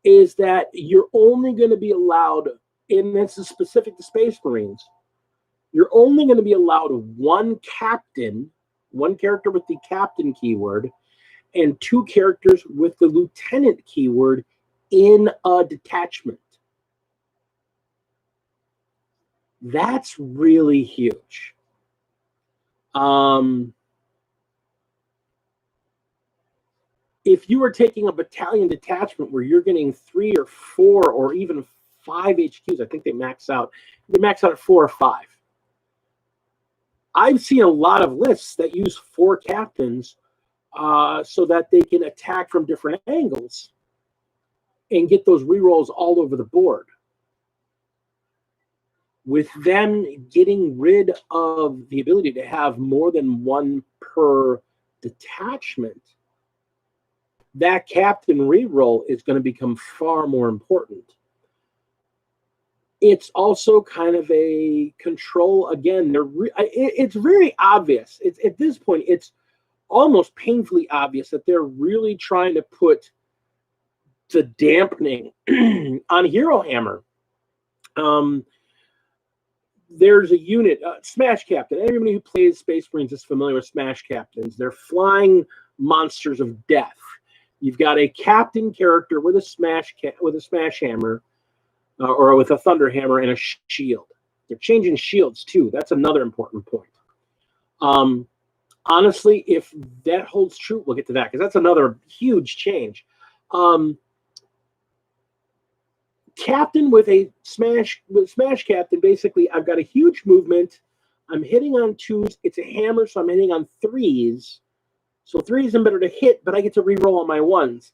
is that you're only going to be allowed, and this is specific to Space Marines, you're only going to be allowed one captain, one character with the captain keyword, and two characters with the lieutenant keyword in a detachment. That's really huge. If you are taking a battalion detachment where you're getting 3 or 4 or even 5 HQs, I think they max out. They max out at 4 or 5. I've seen a lot of lists that use 4 captains so that they can attack from different angles and get those rerolls all over the board. With them getting rid of the ability to have more than one per detachment, that captain reroll is going to become far more important. It's also kind of a control. Again, it's very obvious. It's at this point, it's almost painfully obvious that they're really trying to put the dampening on Hero Hammer. There's a unit, Smash Captain. Everybody who plays Space Marines is familiar with Smash Captains. They're flying monsters of death. You've got a captain character with a smash hammer, or with a thunder hammer and a shield. They're changing shields too. That's another important point. Honestly, if that holds true, we'll get to that because that's another huge change. Captain with smash captain, basically, I've got a huge movement. I'm hitting on 2s. It's a hammer, so I'm hitting on 3s. So 3s are better to hit, but I get to reroll on my 1s.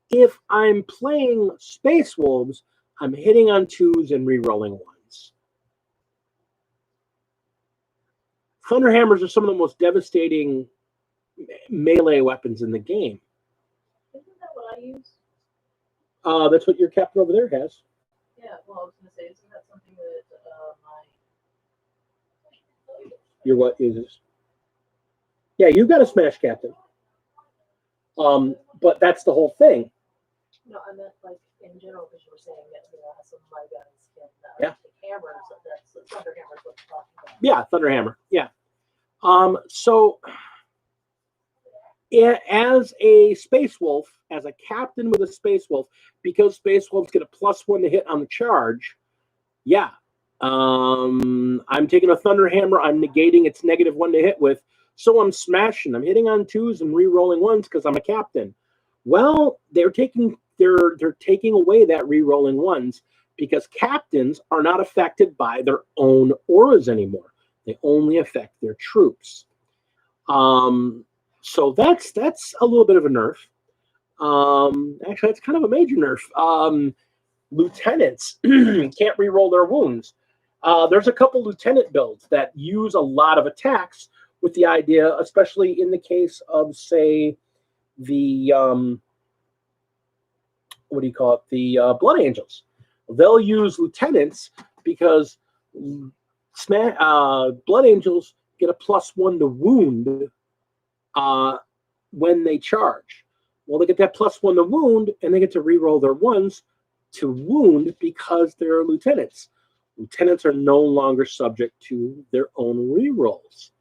If I'm playing Space Wolves, I'm hitting on 2s and rerolling 1s. Thunder hammers are some of the most devastating melee weapons in the game. Isn't that what I use? That's what your captain over there has. Yeah, well, I was going to say, isn't that something that Your what uses? Yeah, you've got a smash captain. But that's the whole thing. No, I meant like in general because you were saying that some of my guys can take hammers. That's thunder hammers. What you're talking about. Yeah, thunder hammer. Yeah. So as a Space Wolf, as a captain with a Space Wolf, because Space Wolves get a +1 to hit on the charge, yeah. I'm taking a thunder hammer. I'm negating its -1 to hit with. So I'm smashing. I'm hitting on 2s and re-rolling 1s because I'm a captain. Well, they're taking away that re-rolling 1s because captains are not affected by their own auras anymore. They only affect their troops. So that's a little bit of a nerf. Actually, that's kind of a major nerf. Lieutenants can't re-roll their wounds. There's a couple lieutenant builds that use a lot of attacks with the idea, especially in the case of, say, the the Blood Angels. They'll use lieutenants because Blood Angels get a +1 to wound when they charge. Well, they get that +1 to wound, and they get to re-roll their 1s to wound because they're lieutenants. Lieutenants are no longer subject to their own re-rolls.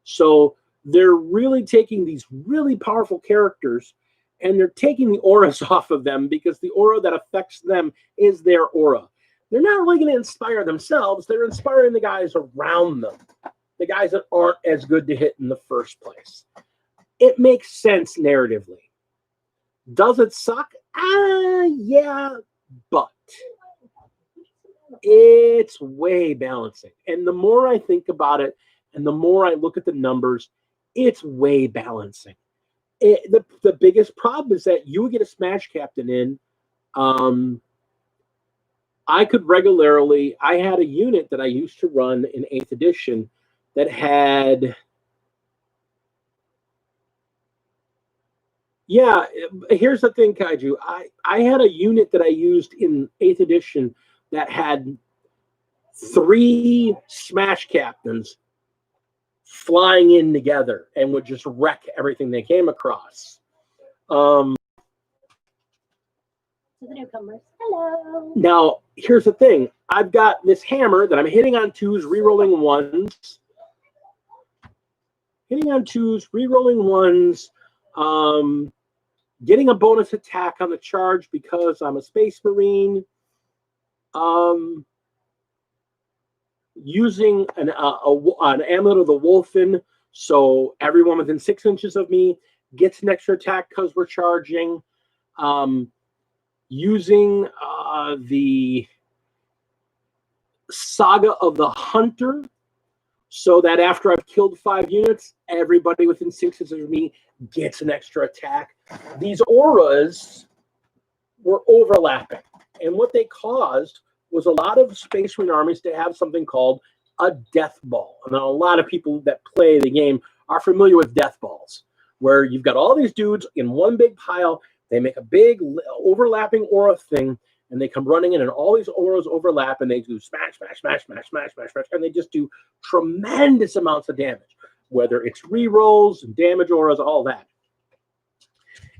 So they're really taking these really powerful characters and they're taking the auras off of them because the aura that affects them is their aura. They're not really going to inspire themselves. They're inspiring the guys around them, the guys that aren't as good to hit in the first place. It makes sense narratively. Does it suck? Yeah, but it's way balancing. And the more I think about it and the more I look at the numbers, it's way balancing. The biggest problem is that you would get a smash captain in. I had a unit that I used to run in 8th edition that had... Yeah, here's the thing, Kaiju. I had a unit that I used in 8th edition that had 3 smash captains flying in together and would just wreck everything they came across. Um, To the newcomers. Hello. now, here's the thing. I've got this hammer that I'm hitting on twos, re-rolling ones. Hitting on twos, re-rolling ones. Getting a bonus attack on the charge because I'm a Space Marine. Using an amulet of the Wolfen, so everyone within 6 inches of me gets an extra attack because we're charging. Using the Saga of the Hunter, so that after I've killed 5 units, everybody within 6 inches of me gets an extra attack. These auras were overlapping, and what they caused was a lot of Space Marine armies to have something called a death ball. And a lot of people that play the game are familiar with death balls, where you've got all these dudes in one big pile. They make a big overlapping aura thing, and they come running in, and all these auras overlap, and they do smash, smash, smash, smash, smash, smash, smash, and they just do tremendous amounts of damage, whether it's rerolls and damage auras, all that.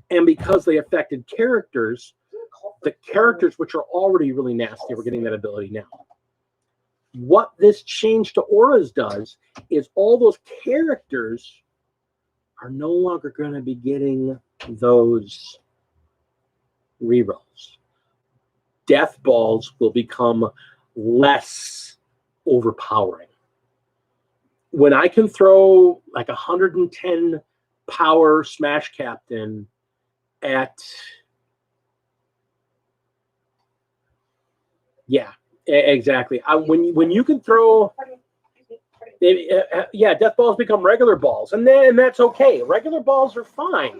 And because they affected characters, the characters which are already really nasty were getting that ability now. What this change to auras does is all those characters are no longer going to be getting those rerolls. Death balls will become less overpowering. When I can throw like 110 power Smash Captain at... Yeah, exactly. When you can throw... death balls become regular balls, and that's okay. Regular balls are fine.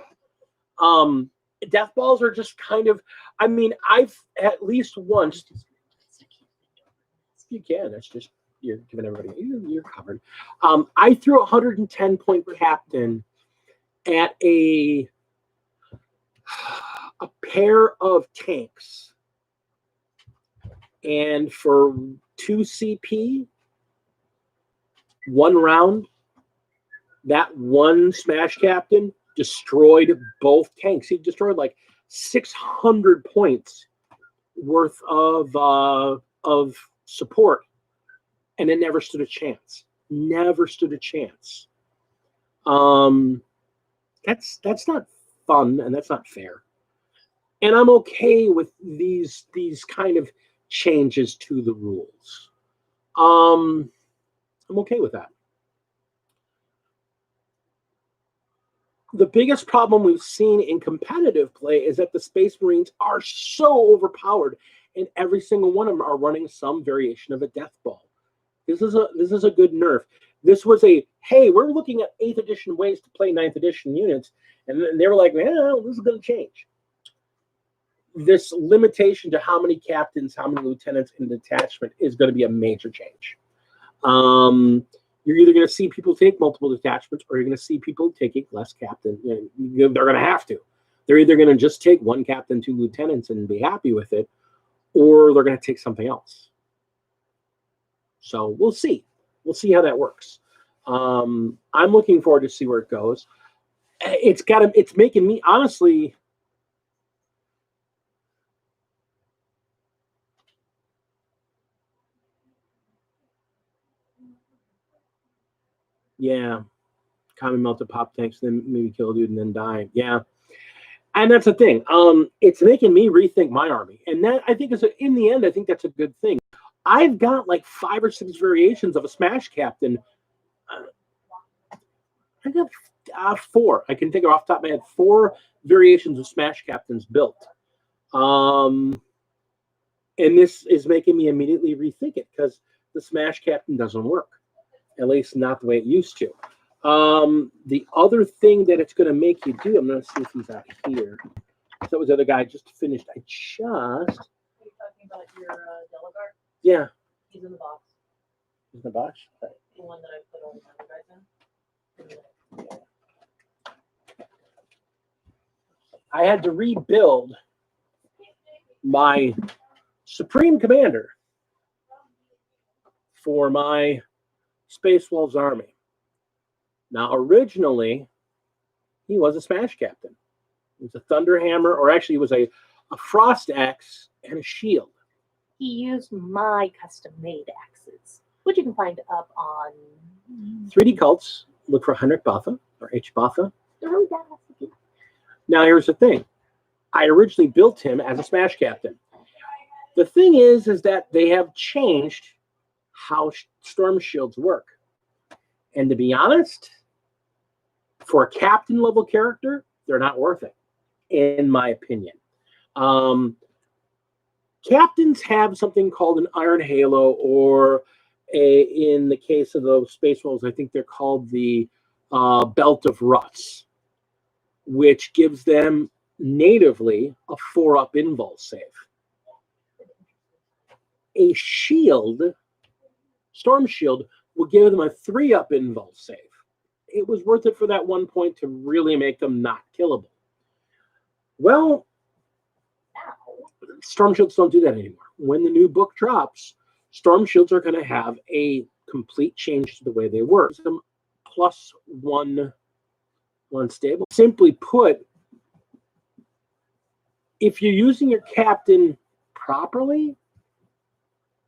Death balls are just kind of... I mean, I've at least once... You can. That's just... You're giving everybody... You're covered. I threw a 110-point captain at a pair of tanks. And for 2 CP, 1 round, that one Smash Captain destroyed both tanks. He destroyed like 600 points worth of support, and it never stood a chance. Never stood a chance. That's not fun, and that's not fair. And I'm okay with these kind of changes to the rules. I'm okay with that. The biggest problem we've seen in competitive play is that the Space Marines are so overpowered, and every single one of them are running some variation of a death ball. This is a good nerf. This was a, hey, we're looking at 8th edition ways to play 9th edition units, and they were like, well, this is going to change. This limitation to how many captains, how many lieutenants in detachment is going to be a major change. You're either going to see people take multiple detachments, or you're going to see people taking less captain. They're going to have to. They're either going to just take 1 captain, 2 lieutenants, and be happy with it, or they're going to take something else. So we'll see. We'll see how that works. I'm looking forward to see where it goes. It's making me, honestly... Yeah, common melted pop tanks, then maybe kill a dude and then die. Yeah, and that's the thing. It's making me rethink my army, and that I think in the end, I think that's a good thing. I've got like 5 or 6 variations of a Smash Captain. I got 4. I can think of off the top of my head 4 variations of Smash Captains built. And this is making me immediately rethink it because the Smash Captain doesn't work. At least not the way it used to. The other thing that it's going to make you do, I'm going to see if he's out here. That was the other guy just finished. Are you talking about your Delegate? Yeah. He's in the box. He's in the box? The one that I put all the other guys in. I had to rebuild my Supreme Commander for my Space Wolves army. Now, originally, he was a Smash Captain. It was a thunder hammer, or actually it was a frost axe and a shield. He used my custom-made axes, which you can find up on 3D Cults, look for Henrik Botha, or H. Botha. the really badass. Now here's the thing. I originally built him as a Smash Captain. The thing is that they have changed how Storm Shields work. And to be honest, for a captain level character, they're not worth it, in my opinion. Captains have something called an Iron Halo, or in the case of those Space Wolves, I think they're called the Belt of Ruts, which gives them natively a 4-up invul save. A shield, Storm Shield, will give them a 3-up invul save. It was worth it for that 1 point to really make them not killable. Well, Storm Shields don't do that anymore. When the new book drops, Storm Shields are going to have a complete change to the way they work. Some +1 stable. Simply put, if you're using your captain properly,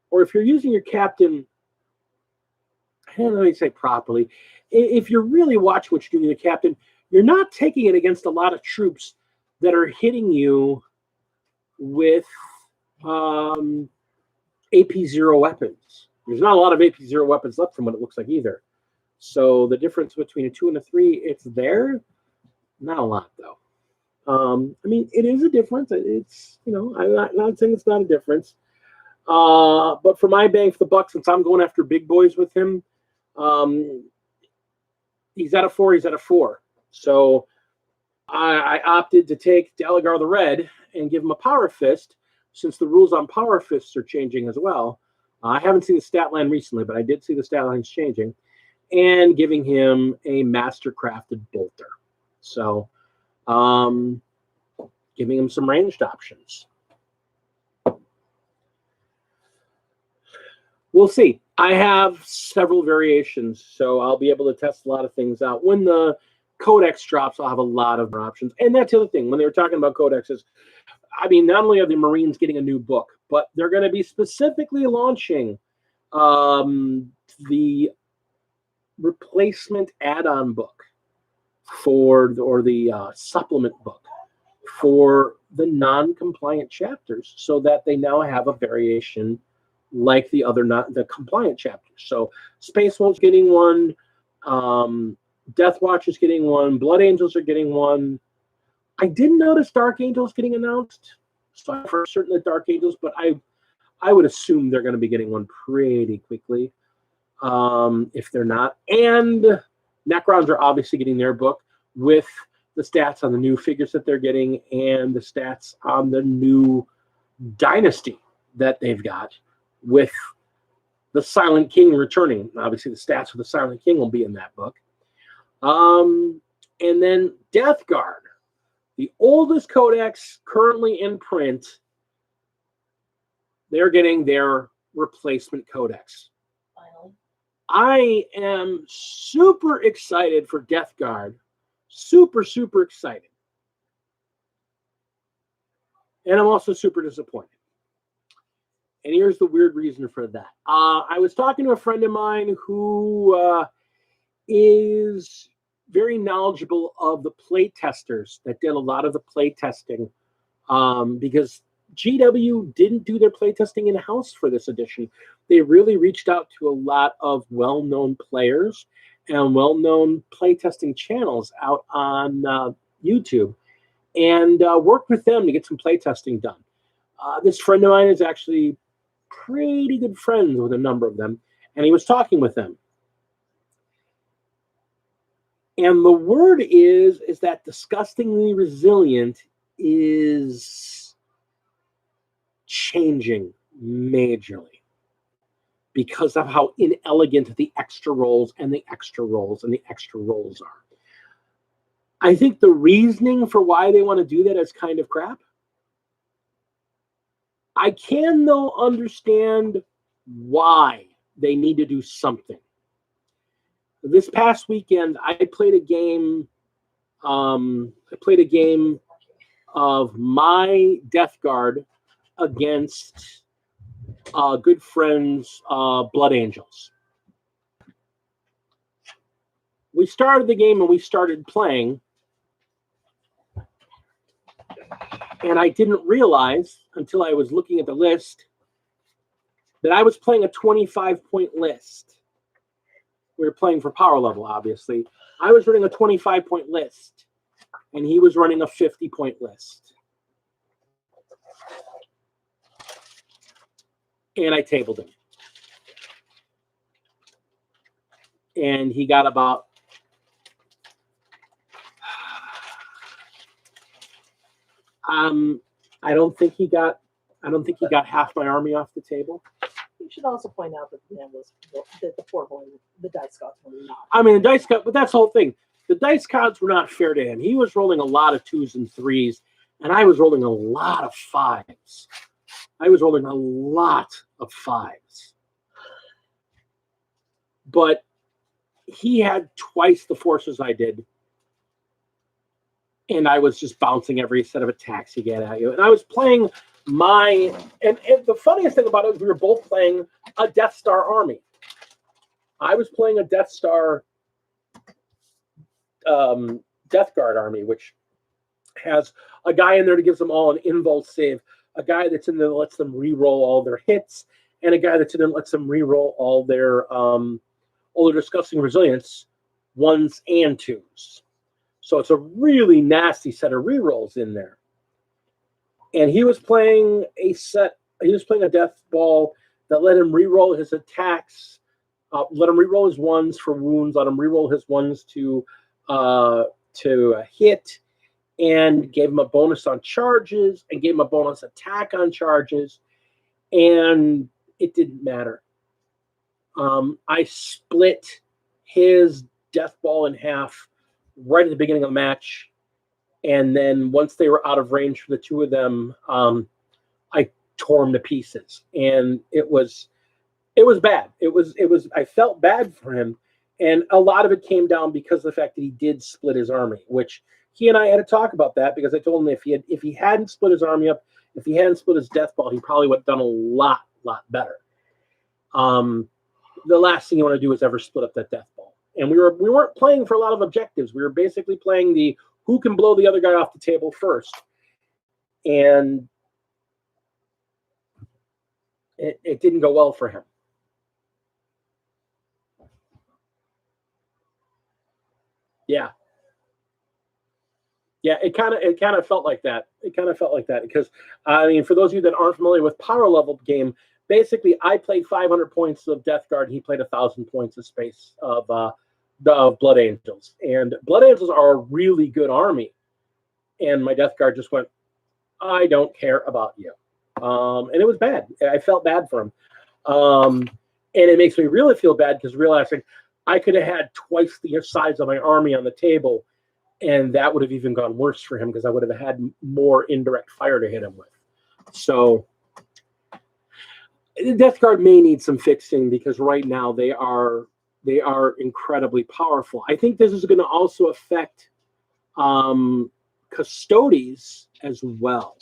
or if you're using your captain, I don't know how you say properly, if you're really watching what you're doing with your captain, you're not taking it against a lot of troops that are hitting you with AP0 weapons. There's not a lot of AP0 weapons left from what it looks like either. So the difference between a 2 and a 3, it's there. Not a lot, though. I mean, it is a difference. It's, I'm not saying it's not a difference. But for my bang for the buck, since I'm going after big boys with him, he's at a 4, he's at a 4. So I opted to take Delagar the Red and give him a Power Fist, since the rules on Power Fists are changing as well. I haven't seen the stat line recently, but I did see the stat lines changing, and giving him a Mastercrafted Bolter. So giving him some ranged options. We'll see. I have several variations, so I'll be able to test a lot of things out. When the Codex drops, I'll have a lot of options. And that's the other thing. When they were talking about Codexes, I mean, not only are the Marines getting a new book, but they're going to be specifically launching the replacement add-on book or the supplement book for the non-compliant chapters, so that they now have a variation like the compliant chapters. So Space Wolves getting one, Death Watch is getting one, Blood Angels are getting one. I didn't notice Dark Angels getting announced, so I'm for certain that Dark Angels, but I would assume they're going to be getting one pretty quickly, if they're not. And Necrons are obviously getting their book with the stats on the new figures that they're getting and the stats on the new dynasty that they've got, with the Silent King returning. Obviously, the stats for the Silent King will be in that book. And then Death Guard, the oldest codex currently in print, they're getting their replacement codex. Finally. I am super excited for Death Guard. Super, super excited. And I'm also super disappointed. And here's the weird reason for that. I was talking to a friend of mine who is very knowledgeable of the play testers that did a lot of the play testing, because GW didn't do their play testing in-house for this edition. They really reached out to a lot of well-known players and well-known play testing channels out on YouTube, and worked with them to get some play testing done. This friend of mine is actually pretty good friends with a number of them, and he was talking with them. And the word is that Disgustingly Resilient is changing majorly because of how inelegant the extra rolls and the extra rolls and the extra rolls are. I think the reasoning for why they want to do that is kind of crap. I can, though, understand why they need to do something. This past weekend, I played a game of my Death Guard against good friends Blood Angels. We started the game and we started playing, and I didn't realize until I was looking at the list that I was playing a 25-point list. We were playing for power level, obviously. I was running a 25-point list, and he was running a 50-point list. And I tabled him. And he got about I don't think he got half my army off the table. You should also point out that the dice gods were not. I mean, the dice god, but that's the whole thing. The dice gods were not fair to him. He was rolling a lot of 2s and 3s, and I was rolling a lot of 5s. But he had twice the forces I did. And I was just bouncing every set of attacks he get at you. And I was playing and the funniest thing about it was we were both playing a Death Star army. I was playing a Death Star Death Guard army, which has a guy in there that gives them all an invul save, a guy that's in there that lets them re-roll all their hits, and a guy that's in there that lets them re-roll all their disgusting resilience 1s and 2s. So it's a really nasty set of rerolls in there. And he was playing a death ball that let him reroll his attacks, let him reroll his 1s for wounds, let him reroll his 1s to hit, and gave him a bonus on charges, and gave him a bonus attack on charges, and it didn't matter. I split his death ball in half right at the beginning of the match, and then once they were out of range for the two of them, I tore them to pieces, and it was bad. It was I felt bad for him, and a lot of it came down because of the fact that he did split his army, which he and I had to talk about that, because I told him if he hadn't split his army up, if he hadn't split his death ball, he probably would have done a lot better. The last thing you want to do is ever split up that death ball. And we weren't playing for a lot of objectives. We were basically playing the who can blow the other guy off the table first. And it didn't go well for him. Yeah. Yeah, it kind of felt like that. It kind of felt like that because, I mean, for those of you that aren't familiar with power level game, basically I played 500 points of Death Guard. He played 1,000 points of space of Blood Angels. And Blood Angels are a really good army. And my Death Guard just went, I don't care about you. And it was bad. I felt bad for him. And it makes me really feel bad because realizing I could have had twice the size of my army on the table, and that would have even gone worse for him because I would have had more indirect fire to hit him with. So the Death Guard may need some fixing because right now they are incredibly powerful. I think this is going to also affect Custodes as well.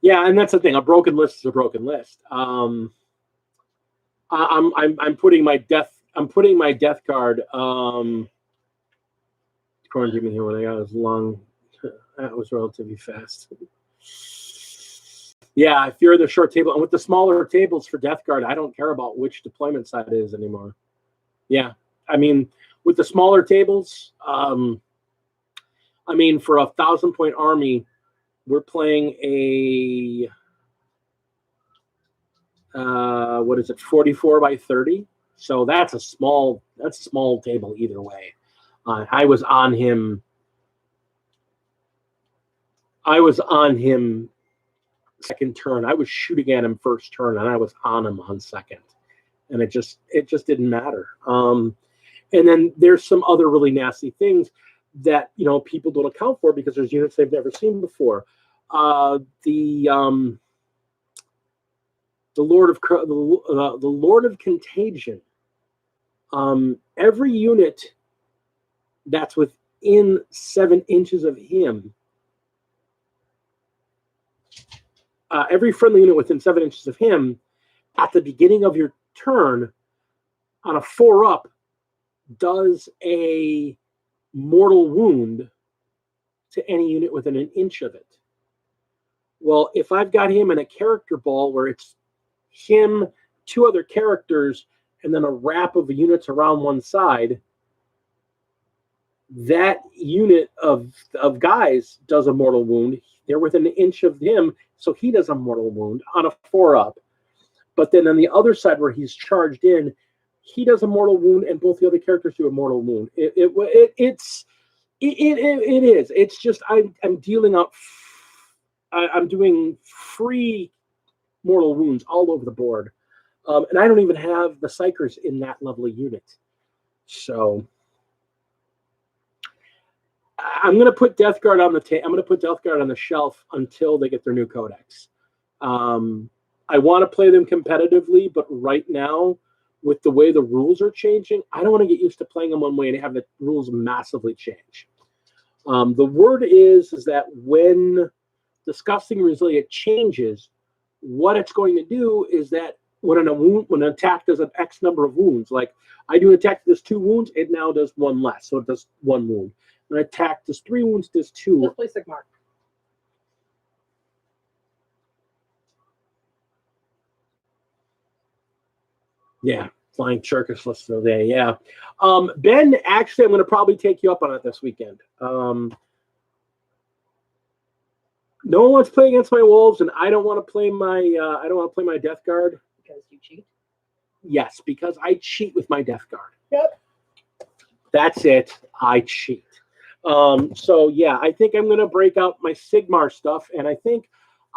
Yeah, and that's the thing. A broken list is a broken list. I'm putting my death guard. Quarantine here when I got his lung. That was relatively fast. Yeah, if you're the short table and with the smaller tables for Death Guard, I don't care about which deployment side it is anymore. Yeah, I mean, with the smaller tables, I mean, for a 1,000-point army, we're playing a 44 by 30. So that's a small table either way. I was on him second turn. I was shooting at him first turn, and I was on him on second, and it just didn't matter. And then there's some other really nasty things that people don't account for because there's units they've never seen before. The the Lord of Contagion. Every unit that's within 7 inches of him, every friendly unit within 7 inches of him, at the beginning of your turn, on a 4-up, does a mortal wound to any unit within an inch of it. Well, if I've got him in a character ball where it's him, 2 other characters, and then a wrap of units around one side, that unit of guys does a mortal wound. They're within an inch of him, so he does a mortal wound on a 4-up. But then on the other side where he's charged in, he does a mortal wound, and both the other characters do a mortal wound. It is. It's just I'm dealing out. I'm doing free mortal wounds all over the board, and I don't even have the psychers in that level of unit. So I'm going to put Death Guard on the I'm going to put Death Guard on the shelf until they get their new codex. I want to play them competitively, but right now, with the way the rules are changing, I don't want to get used to playing them one way and have the rules massively change. The word is that when Disgusting Resilient changes, what it's going to do is that when an attack does an X number of wounds, like I do an attack that does 2 wounds, it now does 1 less, so it does 1 wound. An attack does 3 wounds, does 2. Let's play Sigmar. Yeah, Flying Circus listed there. Yeah, Ben. Actually, I'm going to probably take you up on it this weekend. No one wants to play against my wolves, and I don't want to play my. I don't want to play my Death Guard Because you cheat. Yes, because I cheat with my Death Guard. Yep. That's it. I cheat. So yeah, I think I'm going to break out my Sigmar stuff, and I think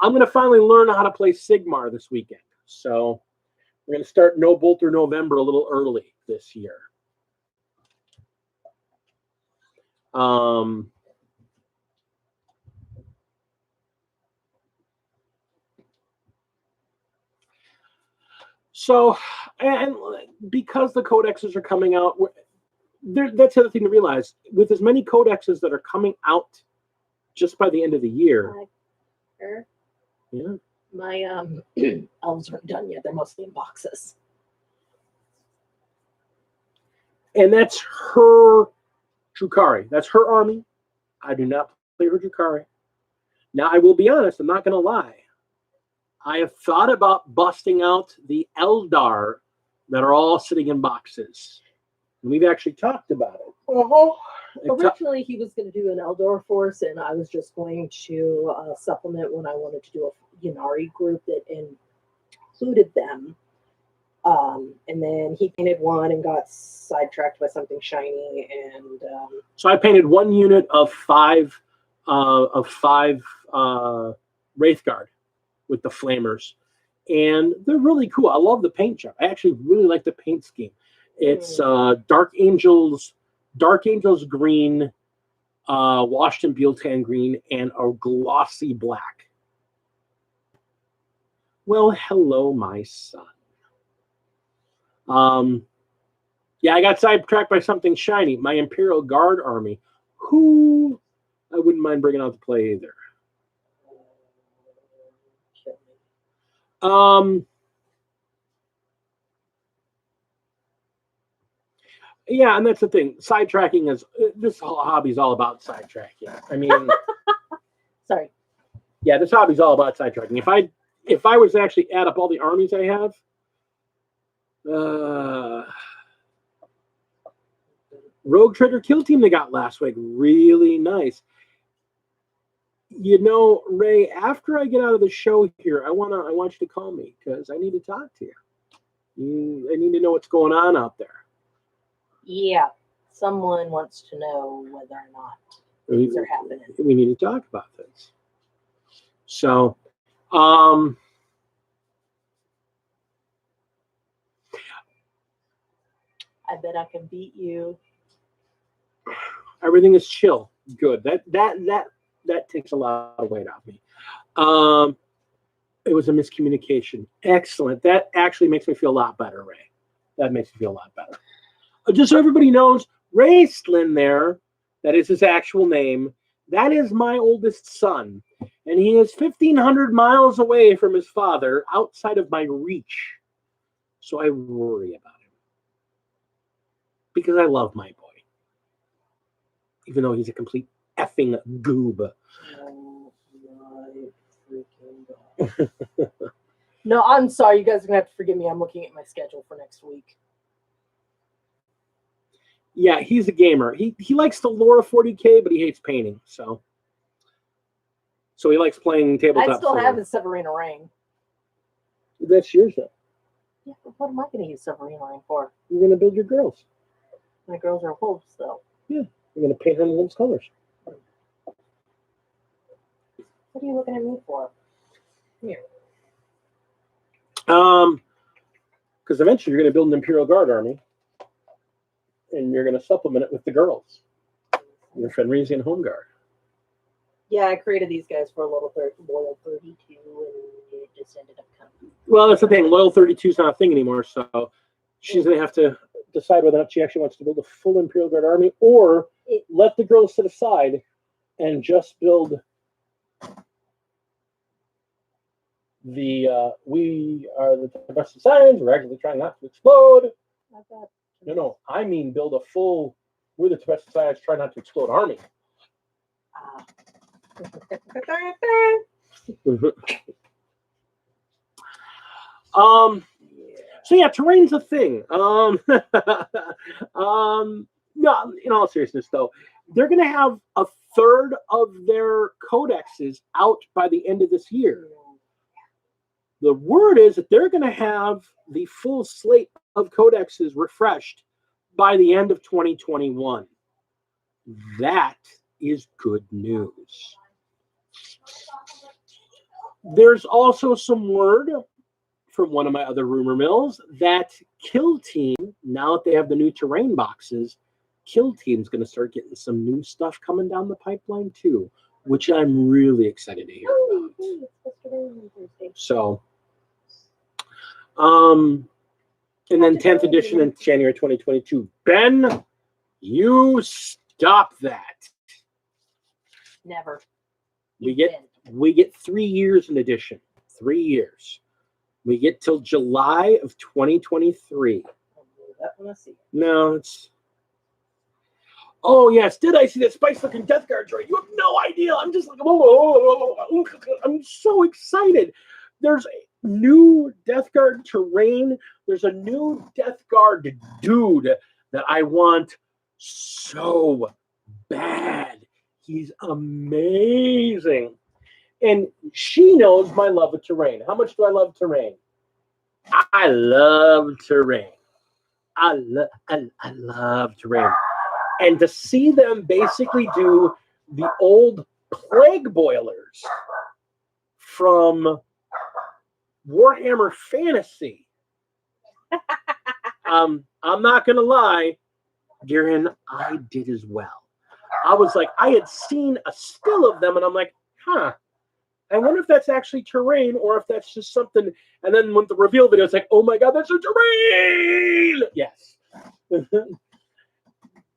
I'm going to finally learn how to play Sigmar this weekend. So. We're going to start No Bolter November a little early this year. So, and because the codexes are coming out, that's the other thing to realize. With as many codexes that are coming out just by the end of the year. Yeah. My elves aren't done yet. They're mostly in boxes. And that's her Drukhari. That's her army. I do not play her Drukhari. Now, I will be honest. I'm not going to lie. I have thought about busting out the Eldar that are all sitting in boxes. And we've actually talked about it. Uh-huh. Originally, he was going to do an Eldar force, and I was just going to supplement when I wanted to do a Ynnari group that included them. And then he painted one and got sidetracked by something shiny. And so I painted 1 unit of 5 Wraith Guard with the flamers, and they're really cool. I love the paint job. I actually really like the paint scheme. It's Dark Angels green, washed in Bealtan green, and a glossy black. Well, hello, my son. Yeah, I got sidetracked by something shiny. My Imperial Guard army, who I wouldn't mind bringing out to play either. Yeah, and that's the thing. Sidetracking is this whole hobby's all about sidetracking. I mean, sorry. Yeah, this hobby's all about sidetracking. If I was to actually add up all the armies I have, Rogue Trader Kill Team they got last week, really nice. You know, Ray, after I get out of the show here, I want you to call me because I need to talk to you. I need to know what's going on out there. Yeah, someone wants to know whether or not things are happening. We need to talk about this. So, I bet I can beat you. Everything is chill. Good. That takes a lot of weight off me. It was a miscommunication. Excellent. That actually makes me feel a lot better, Ray. That makes me feel a lot better. Just so everybody knows, Ray Slin there, that is his actual name, that is my oldest son. And he is 1,500 miles away from his father, outside of my reach. So I worry about him. Because I love my boy. Even though he's a complete effing goob. Oh my freaking God. No, I'm sorry. You guys are going to have to forgive me. I'm looking at my schedule for next week. Yeah, he's a gamer. He likes the Laura 40K, but he hates painting. So he likes playing tabletop. I still have his Severina ring. That's yours, though. Yeah, but what am I going to use Severina ring for? You're going to build your girls. My girls are wolves, though. Yeah, you're going to paint her in wolves' colors. What are you looking at me for? Come here. Because eventually you're going to build an Imperial Guard army, and you're going to supplement it with the girls. Your Fenrisian Home Guard. Yeah, I created these guys for a Loyal 32, and it just ended up coming. Well, that's the thing. Loyal 32 is not a thing anymore, so she's going to have to decide whether or not she actually wants to build a full Imperial Guard army, or let the girls sit aside and just build the we are the best of science. We're actually trying not to explode. No, I mean build a full we're the best of science, try not to explode army. So yeah, terrain's a thing. No, in all seriousness though, they're gonna have a third of their codexes out by the end of this year. The word is that they're gonna have the full slate of codexes refreshed by the end of 2021. That is good news. There's also some word from one of my other rumor mills that Kill Team, now that they have the new terrain boxes, Kill Team's going to start getting some new stuff coming down the pipeline too, which I'm really excited to hear about. So, and then 10th edition in January 2022. Ben, you stop that. Never. We get 3 years in addition. 3 years. We get till July of 2023. No, it's. Oh yes, did I see that spice-looking Death Guard droid? You have no idea. I'm just like, I'm so excited. There's a new Death Guard terrain. There's a new Death Guard dude that I want so bad. He's amazing. And she knows my love of terrain. How much do I love terrain? I love terrain. I love terrain. And to see them basically do the old plague boilers from Warhammer Fantasy. I'm not going to lie, Garen, I did as well. I was like, I had seen a still of them, and I'm like, huh. I wonder if that's actually terrain or if that's just something. And then when the reveal video, it's like, oh my God, that's a terrain! Yes.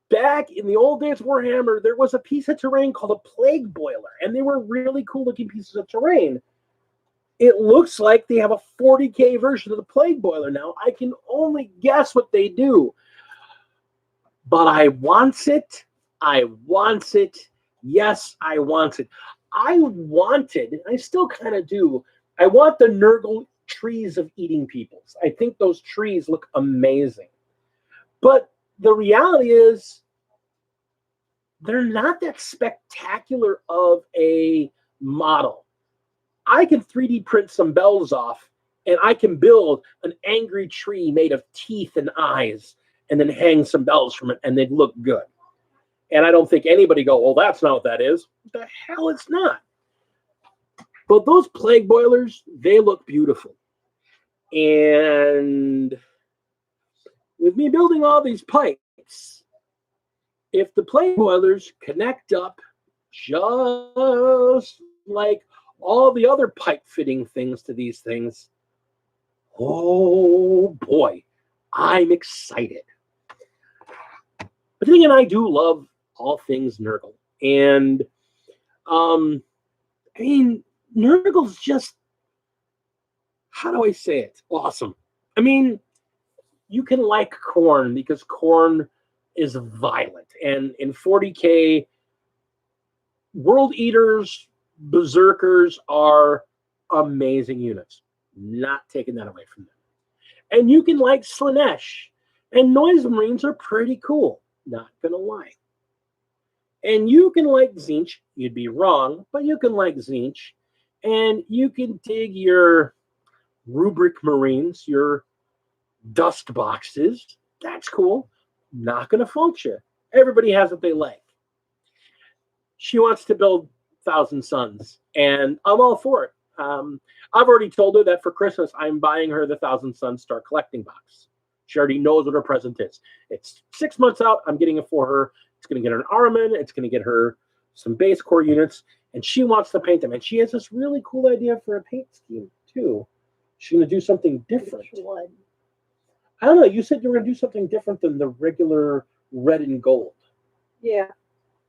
Back in the old days of Warhammer, there was a piece of terrain called a plague boiler, and they were really cool looking pieces of terrain. It looks like they have a 40K version of the plague boiler now. I can only guess what they do. But I want it. I want it. Yes, I want it. I wanted, I still kind of do, I want the Nurgle trees of eating peoples. I think those trees look amazing. But the reality is, they're not that spectacular of a model. I can 3D print some bells off, and I can build an angry tree made of teeth and eyes, and then hang some bells from it, and they'd look good. And I don't think anybody go, well, that's not what that is. What the hell it's not. But those plague boilers, they look beautiful. And with me building all these pipes, if the plague boilers connect up just like all the other pipe fitting things to these things. Oh boy, I'm excited. But then again, I do love all things Nurgle. And I mean, Nurgle's just, how do I say it? Awesome. I mean, you can like Khorne because Khorne is violent. And in 40K, World Eaters, Berserkers are amazing units. Not taking that away from them. And you can like Slaanesh. And Noise Marines are pretty cool. Not gonna lie. And you can like Tzeentch. You'd be wrong, but you can like Tzeentch. And you can dig your Rubric Marines, your dust boxes. That's cool. Not gonna function. Everybody has what they like. She wants to build Thousand Suns, and I'm all for it. I've already told her that for Christmas, I'm buying her the Thousand Suns Start Collecting box. She already knows what her present is. It's 6 months out. I'm getting it for her. It's going to get her an armament. It's going to get her some base core units, and she wants to paint them. And she has this really cool idea for a paint scheme, too. She's going to do something different. Which one? I don't know. You said you were going to do something different than the regular red and gold. Yeah,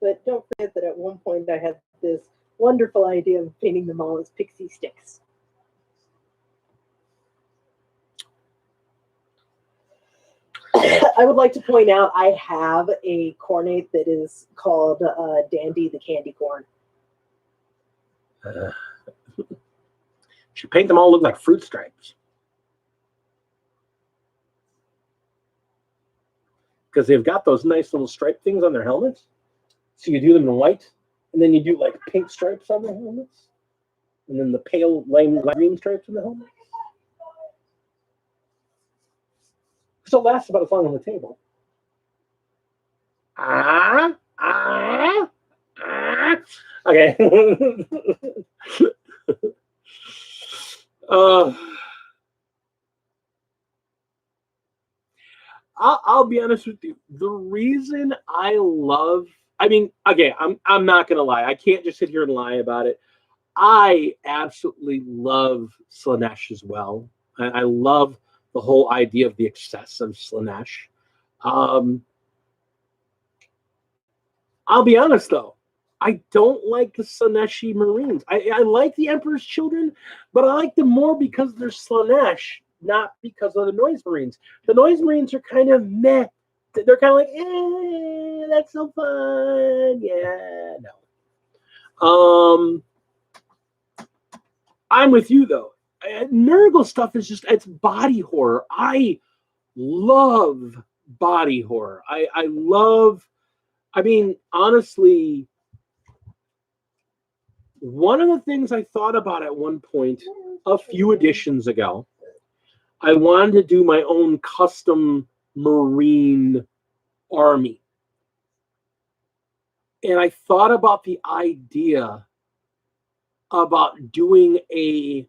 but don't forget that at one point I had this wonderful idea of painting them all as pixie sticks. I would like to point out I have a cornate that is called Dandy the Candy Corn. She paint them all look like fruit stripes. Because they've got those nice little stripe things on their helmets. So you do them in white, and then you do like pink stripes on their helmets, and then the pale lime green stripes on the helmets. So it lasts about as long on the table. Okay. I'll be honest with you. The reason I love, I mean, okay, I'm not gonna lie. I can't just sit here and lie about it. I absolutely love Slaanesh as well. I love the whole idea of the excess of Slaanesh. I'll be honest though, I don't like the Slaaneshi Marines. I like the Emperor's Children, but I like them more because they're Slaanesh, not because of the Noise Marines. The Noise Marines are kind of meh. They're kind of like, that's so fun. Yeah, no. I'm with you though. Nurgle stuff is just, it's body horror. I love body horror. I love, I mean, honestly, one of the things I thought about at one point, a few editions ago, I wanted to do my own custom Marine army. And I thought about the idea about doing a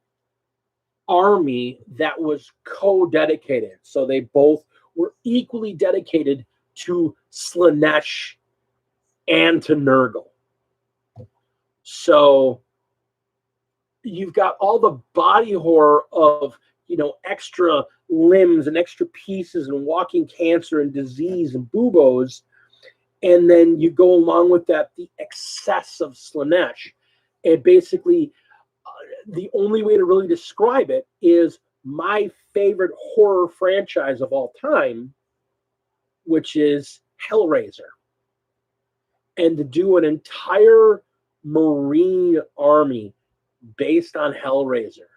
army that was co-dedicated. So they both were equally dedicated to Slaanesh and to Nurgle. So you've got all the body horror of, extra limbs and extra pieces and walking cancer and disease and buboes. And then you go along with that, the excess of Slaanesh. And basically, the only way to really describe it is my favorite horror franchise of all time, which is Hellraiser. And to do an entire Marine army based on Hellraiser,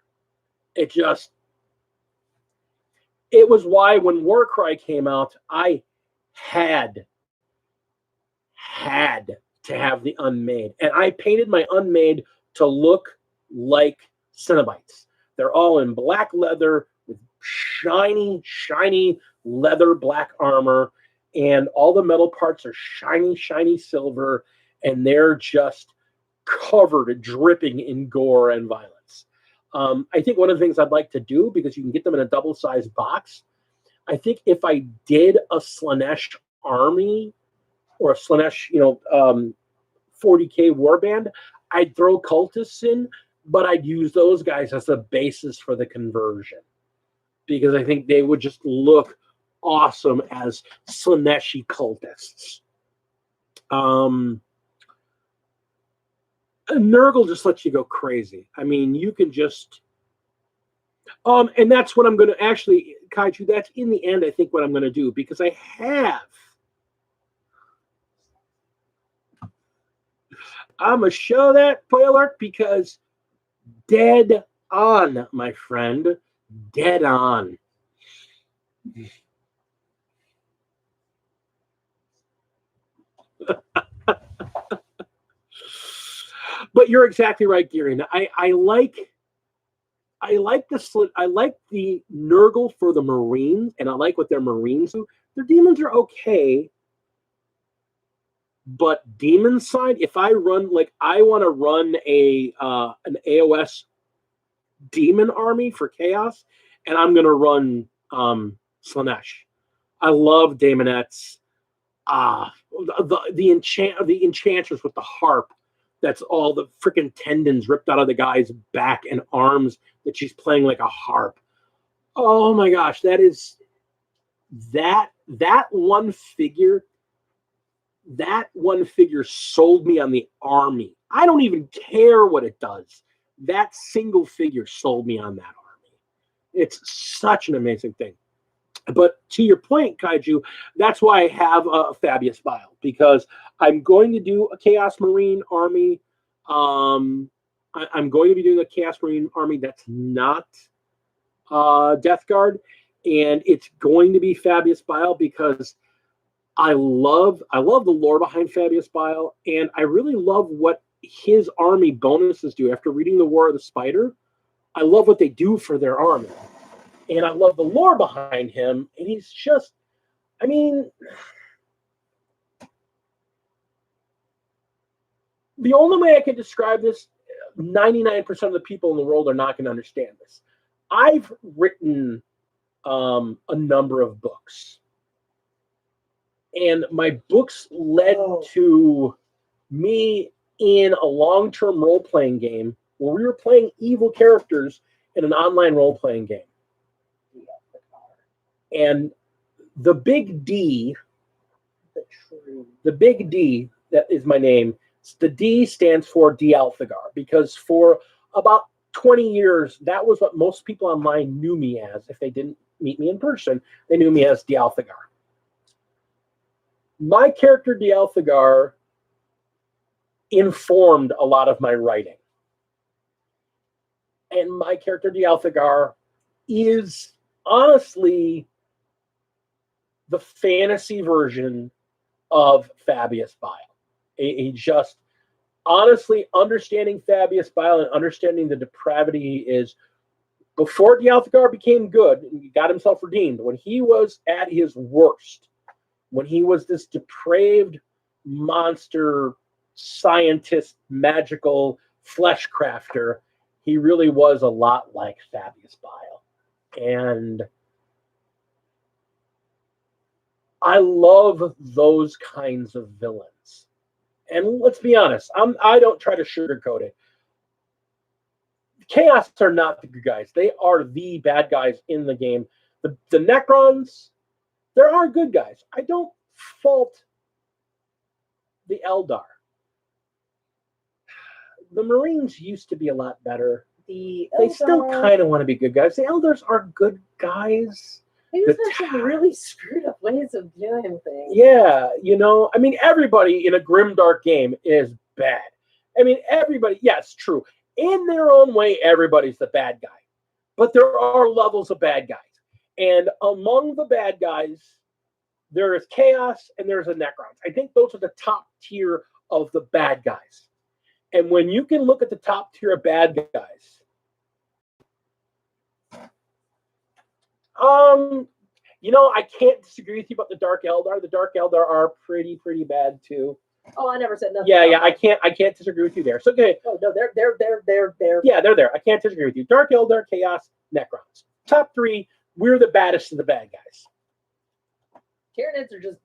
it was why when Warcry came out, I had to have the Unmade. And I painted my Unmade to look like Cenobites. They're all in black leather with shiny leather black armor, and all the metal parts are shiny silver, and they're just covered, dripping in gore and violence. I think one of the things I'd like to do, because you can get them in a double-sized box, I think if I did a Slaanesh army or a Slaanesh, 40K warband, I'd throw cultists in, but I'd use those guys as the basis for the conversion because I think they would just look awesome as Slaaneshi cultists. Nurgle just lets you go crazy. I mean, you can just and that's what I'm going to actually, Kaiju, that's in the end, I think, what I'm going to do because I'm going to show that Pale Arc because dead on, my friend. Dead on. But you're exactly right, Gary. I like the Nurgle for the Marines, and I like what their Marines do. Their demons are okay, but demon side, if I run I want to run an AOS demon army for chaos, and I'm gonna run Slaanesh. I love Daemonettes. The enchanters with the harp. That's all the freaking tendons ripped out of the guy's back and arms that she's playing like a harp. Oh my gosh, that one figure. That one figure sold me on the army. I don't even care what it does. That single figure sold me on that army. It's such an amazing thing. But to your point, Kaiju, that's why I have a Fabius Bile, because I'm going to do a Chaos Marine army. I'm going to be doing a Chaos Marine army that's not Death Guard, and it's going to be Fabius Bile because I love the lore behind Fabius Bile, and I really love what his army bonuses do. After reading The War of the Spider, I love what they do for their army. And I love the lore behind him. And he's just, I mean, the only way I can describe this, 99% of the people in the world are not going to understand this. I've written a number of books. And my books led to me in a long-term role-playing game where we were playing evil characters in an online role-playing game. And the big D, that is my name. The D stands for Dialthagar, because for about 20 years, that was what most people online knew me as. If they didn't meet me in person, they knew me as Dialthagar. My character Dialthagar informed a lot of my writing. And my character Dialthagar is honestly the fantasy version of Fabius Bile. He just, honestly, understanding Fabius Bile and understanding the depravity is, before Dialthagar became good and he got himself redeemed, when he was at his worst, when he was this depraved monster, scientist, magical flesh crafter, he really was a lot like Fabius Bile. And I love those kinds of villains. And let's be honest, I don't try to sugarcoat it. Chaos are not the good guys. They are the bad guys in the game. The Necrons, there are good guys. I don't fault the Eldar. The Marines used to be a lot better. They still kind of want to be good guys. The Eldars are good guys. They just have some really screwed up ways of doing things. Yeah, I mean, everybody in a grimdark game is bad. I mean, everybody, yes, true. In their own way, everybody's the bad guy. But there are levels of bad guys. And among the bad guys, there is Chaos and there's a Necrons. I think those are the top tier of the bad guys. And when you can look at the top tier of bad guys, I can't disagree with you about the Dark Eldar. The Dark Eldar are pretty bad too. Oh, I never said nothing. Yeah, I can't disagree with you there. So okay. Oh no, they're Yeah, they're there. I can't disagree with you. Dark Eldar, Chaos, Necrons. Top three. We're the baddest of the bad guys. Tyranids are just.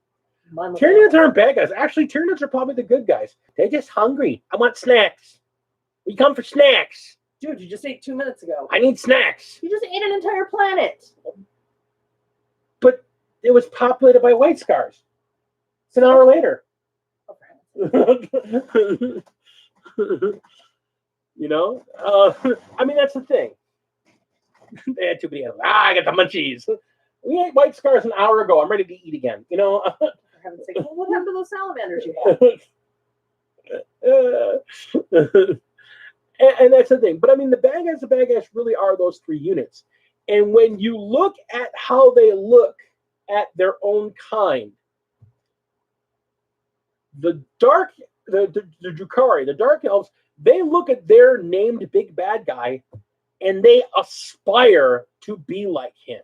Tyranids aren't bad guys. Actually, Tyranids are probably the good guys. They're just hungry. I want snacks. We come for snacks. Dude, you just ate 2 minutes ago. I need snacks. You just ate an entire planet. But it was populated by white scars. It's an hour later. You know? I mean, that's the thing. They had too many animals. I got the munchies. We ate white scars an hour ago. I'm ready to eat again. You know? For heaven's sake, what happened to those salamanders you had? And that's the thing. But I mean, the bad guys really are those three units. And when you look at how they look at their own kind, the Drukhari, the Dark Elves, they look at their named big bad guy and they aspire to be like him.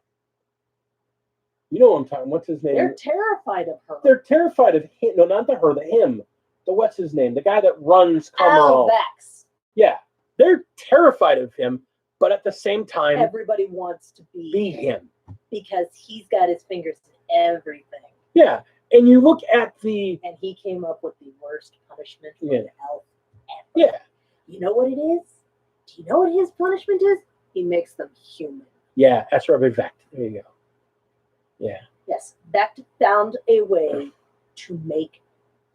You know what I'm talking? What's his name? They're terrified of her. They're terrified of him. No, not the her, the him. The what's his name? The guy that runs Cameron. Vex. Yeah. They're terrified of him, but at the same time, everybody wants to be him. Because he's got his fingers in everything. Yeah. And you look at the... And he came up with the worst punishment for an elf ever. Yeah. You know what it is? Do you know what his punishment is? He makes them human. Yeah, that's Robert Vect. There you go. Yeah. Yes, Vect found a way to make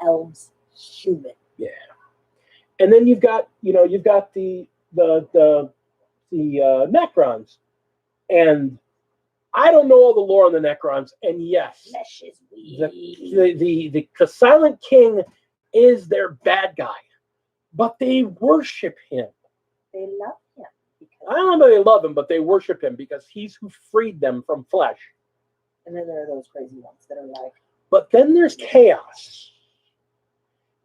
elves human. Yeah. And then you've got the Necrons. And I don't know all the lore on the Necrons, and yes, the Silent King is their bad guy, but they worship him. They love him. I don't know if they love him, but they worship him because he's who freed them from flesh. And then there are those crazy ones that are like... But then there's Chaos.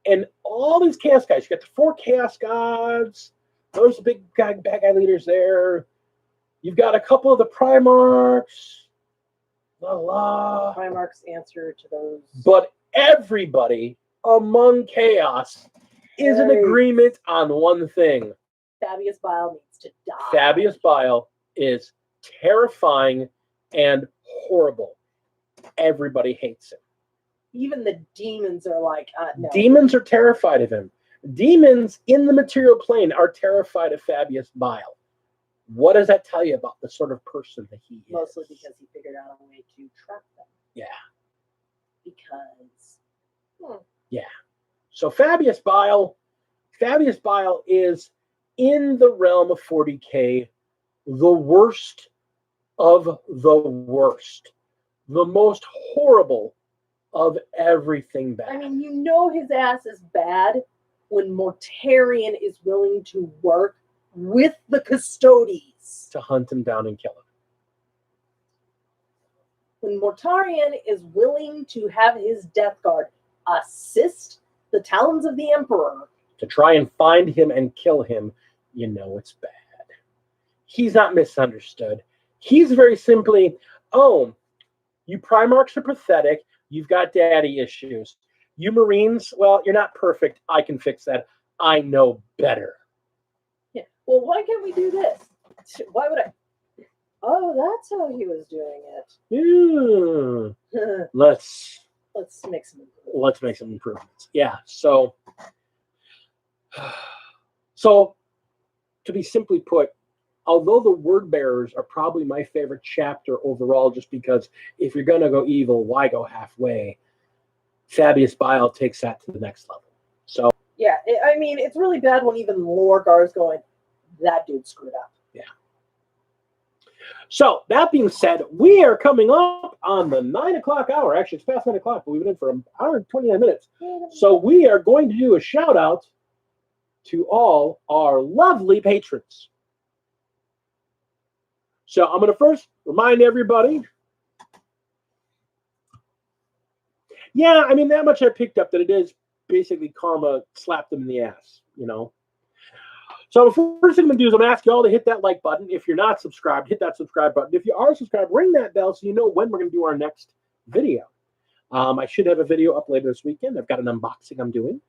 And all these Chaos guys, you got the 4 Chaos gods, those big bad guy leaders there. You've got a couple of the Primarchs. Primarchs answer to those. But everybody among Chaos is in agreement on one thing. Fabius Bile needs to die. Fabius Bile is terrifying and horrible. Everybody hates him. Even the demons are like, no. Demons are terrified of him. Demons in the material plane are terrified of Fabius Bile. What does that tell you about the sort of person that he is? Mostly because he figured out a way to trap them. Yeah. Because... Yeah. So Fabius Bile is in the realm of 40K, the worst of the worst. The most horrible of everything bad. I mean, you know his ass is bad when Mortarion is willing to work with the Custodes to hunt him down and kill him. When Mortarion is willing to have his Death Guard assist the Talons of the Emperor to try and find him and kill him, you know it's bad. He's not misunderstood. He's very simply, oh, you Primarchs are pathetic. You've got daddy issues. You Marines, well, you're not perfect. I can fix that. I know better. Yeah. Well, why can't we do this? Why would I? Oh, that's how he was doing it. Yeah. Let's make some improvements. Let's make some improvements. Yeah. So to be simply put, although the Word Bearers are probably my favorite chapter overall, just because if you're going to go evil, why go halfway? Fabius Bile takes that to the next level. So yeah, I mean, it's really bad when even Lorgar's going, that dude screwed up. Yeah. So that being said, we are coming up on the 9 o'clock hour. Actually, it's past 9 o'clock, but we've been in for an hour and 29 minutes. So we are going to do a shout out to all our lovely patrons. So I'm going to first remind everybody. Yeah, I mean, that much I picked up that it is basically karma slapped them in the ass, you know. So the first thing I'm going to do is I'm going to ask you all to hit that like button. If you're not subscribed, hit that subscribe button. If you are subscribed, ring that bell so you know when we're going to do our next video. I should have a video up later this weekend. I've got an unboxing I'm doing.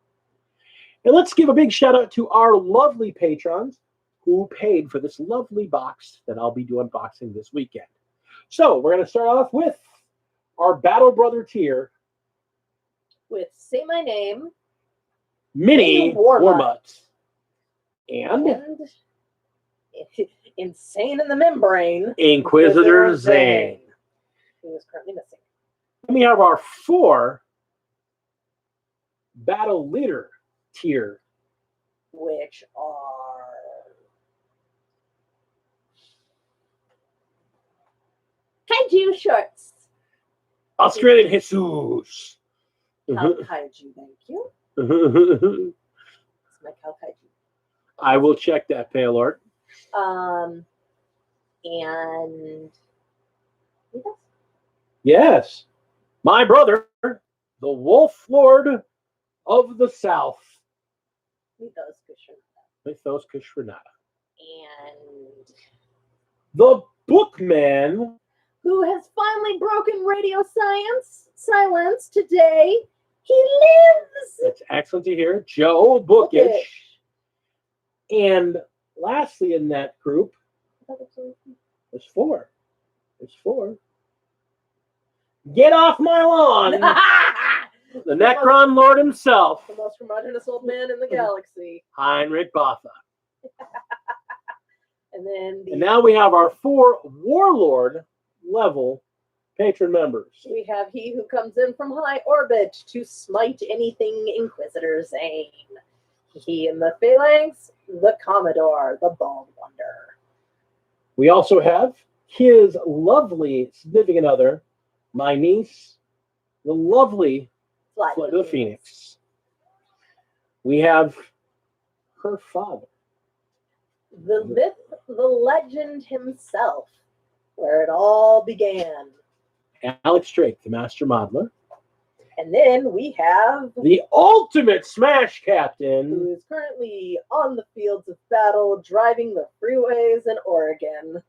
And let's give a big shout out to our lovely patrons who paid for this lovely box that I'll be doing unboxing this weekend. So we're going to start off with our Battle Brother tier. With Say My Name, Mini Warmuts. And Insane in the membrane. Inquisitor Zane. Who is currently missing. Then we have our 4 battle leader tier. Which are Kaiju shorts. Australian Jesus. Cow Kaiju, thank you. It's my Cow Kaiju. I will check that, Paylord. And Yes. My brother, the Wolf Lord of the South. Mythos Kushranada. And The Bookman. who has finally broken radio silence today. He lives. It's excellent to hear. Joe Bookish. And lastly in that group, there's 4. There's 4. Get off my lawn. The Necron Lord himself. The most homogenous old man in the galaxy. Heinrich Botha. And then And now we have our 4 Warlord level patron members. we have he who comes in from high orbit to smite anything Inquisitor Zane. He in the Phalanx, the Commodore, the Bone Wonder. We also have his lovely significant other, my niece, the lovely Flight Flight of the Phoenix. We have her father. The myth, the legend himself, where it all began. Alex Drake, the master modeler. And then we have The ultimate Smash Captain. who is currently on the fields of battle, driving the freeways in Oregon.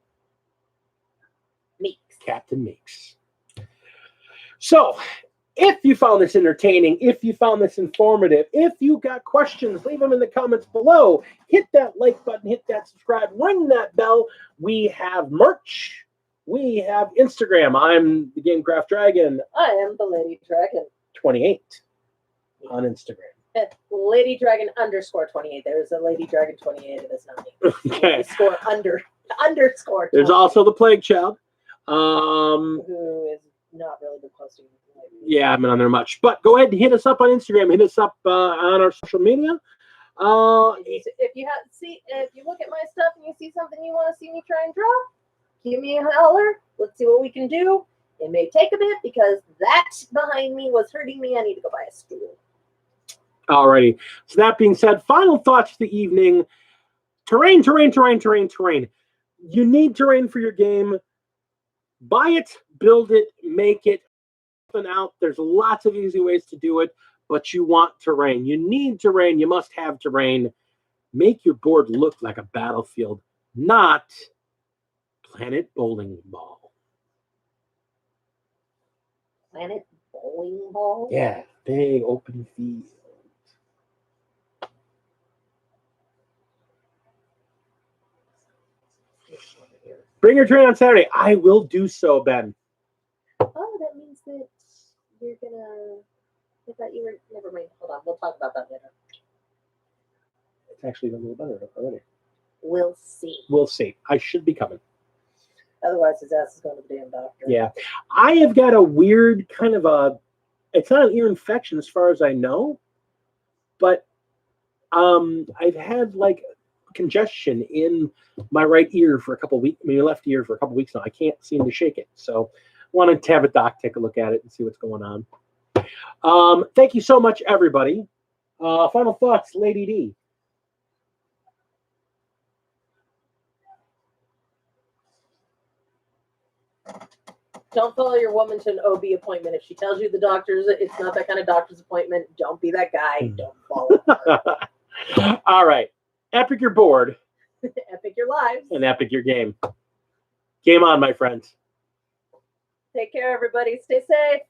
Meeks. Captain Meeks. So, if you found this entertaining, if you found this informative, if you got questions, leave them in the comments below. Hit that like button, hit that subscribe, ring that bell. We have merch. We have Instagram. I'm the Gamecraft Dragon I am the Lady Dragon. 28 on Instagram. Lady Dragon _28. There's a Lady Dragon 28. It is not me. Okay. Score underscore. There's 28, also the Plague Child. who is not really been posting. Yeah, I haven't been on there much. But go ahead and hit us up on Instagram. Hit us up on our social media. If you look at my stuff and you see something you want to see me try and draw, give me a holler. Let's see what we can do. It may take a bit because that behind me was hurting me. I need to go buy a stool. Alrighty. So that being said, final thoughts for the evening. Terrain. You need terrain for your game. Buy it, build it, make it out. There's lots of easy ways to do it, but you want terrain. You need terrain. You must have terrain. Make your board look like a battlefield, not Planet Bowling Ball. Planet Bowling Ball? Yeah, big open field. Bring your terrain on Saturday. I will do so, Ben. Oh, that means that you're gonna. I thought you were. Never mind. Hold on. We'll talk about that later. It's actually a little better already. We'll see. We'll see. I should be coming. Otherwise, his ass is going to the damn doctor. Yeah. I have got a weird kind of a, it's not an ear infection as far as I know, but I've had like congestion in my right ear for a couple weeks, my left ear for a couple weeks now. I can't seem to shake it. So wanted to have a doc take a look at it and see what's going on. Thank you so much, everybody. Final thoughts, Lady D. Don't follow your woman to an OB appointment. If she tells you the doctor's, it's not that kind of doctor's appointment, don't be that guy. Don't follow her. All right. Epic your board. Epic your lives. And epic your game. Game on, my friends. Take care, everybody. Stay safe.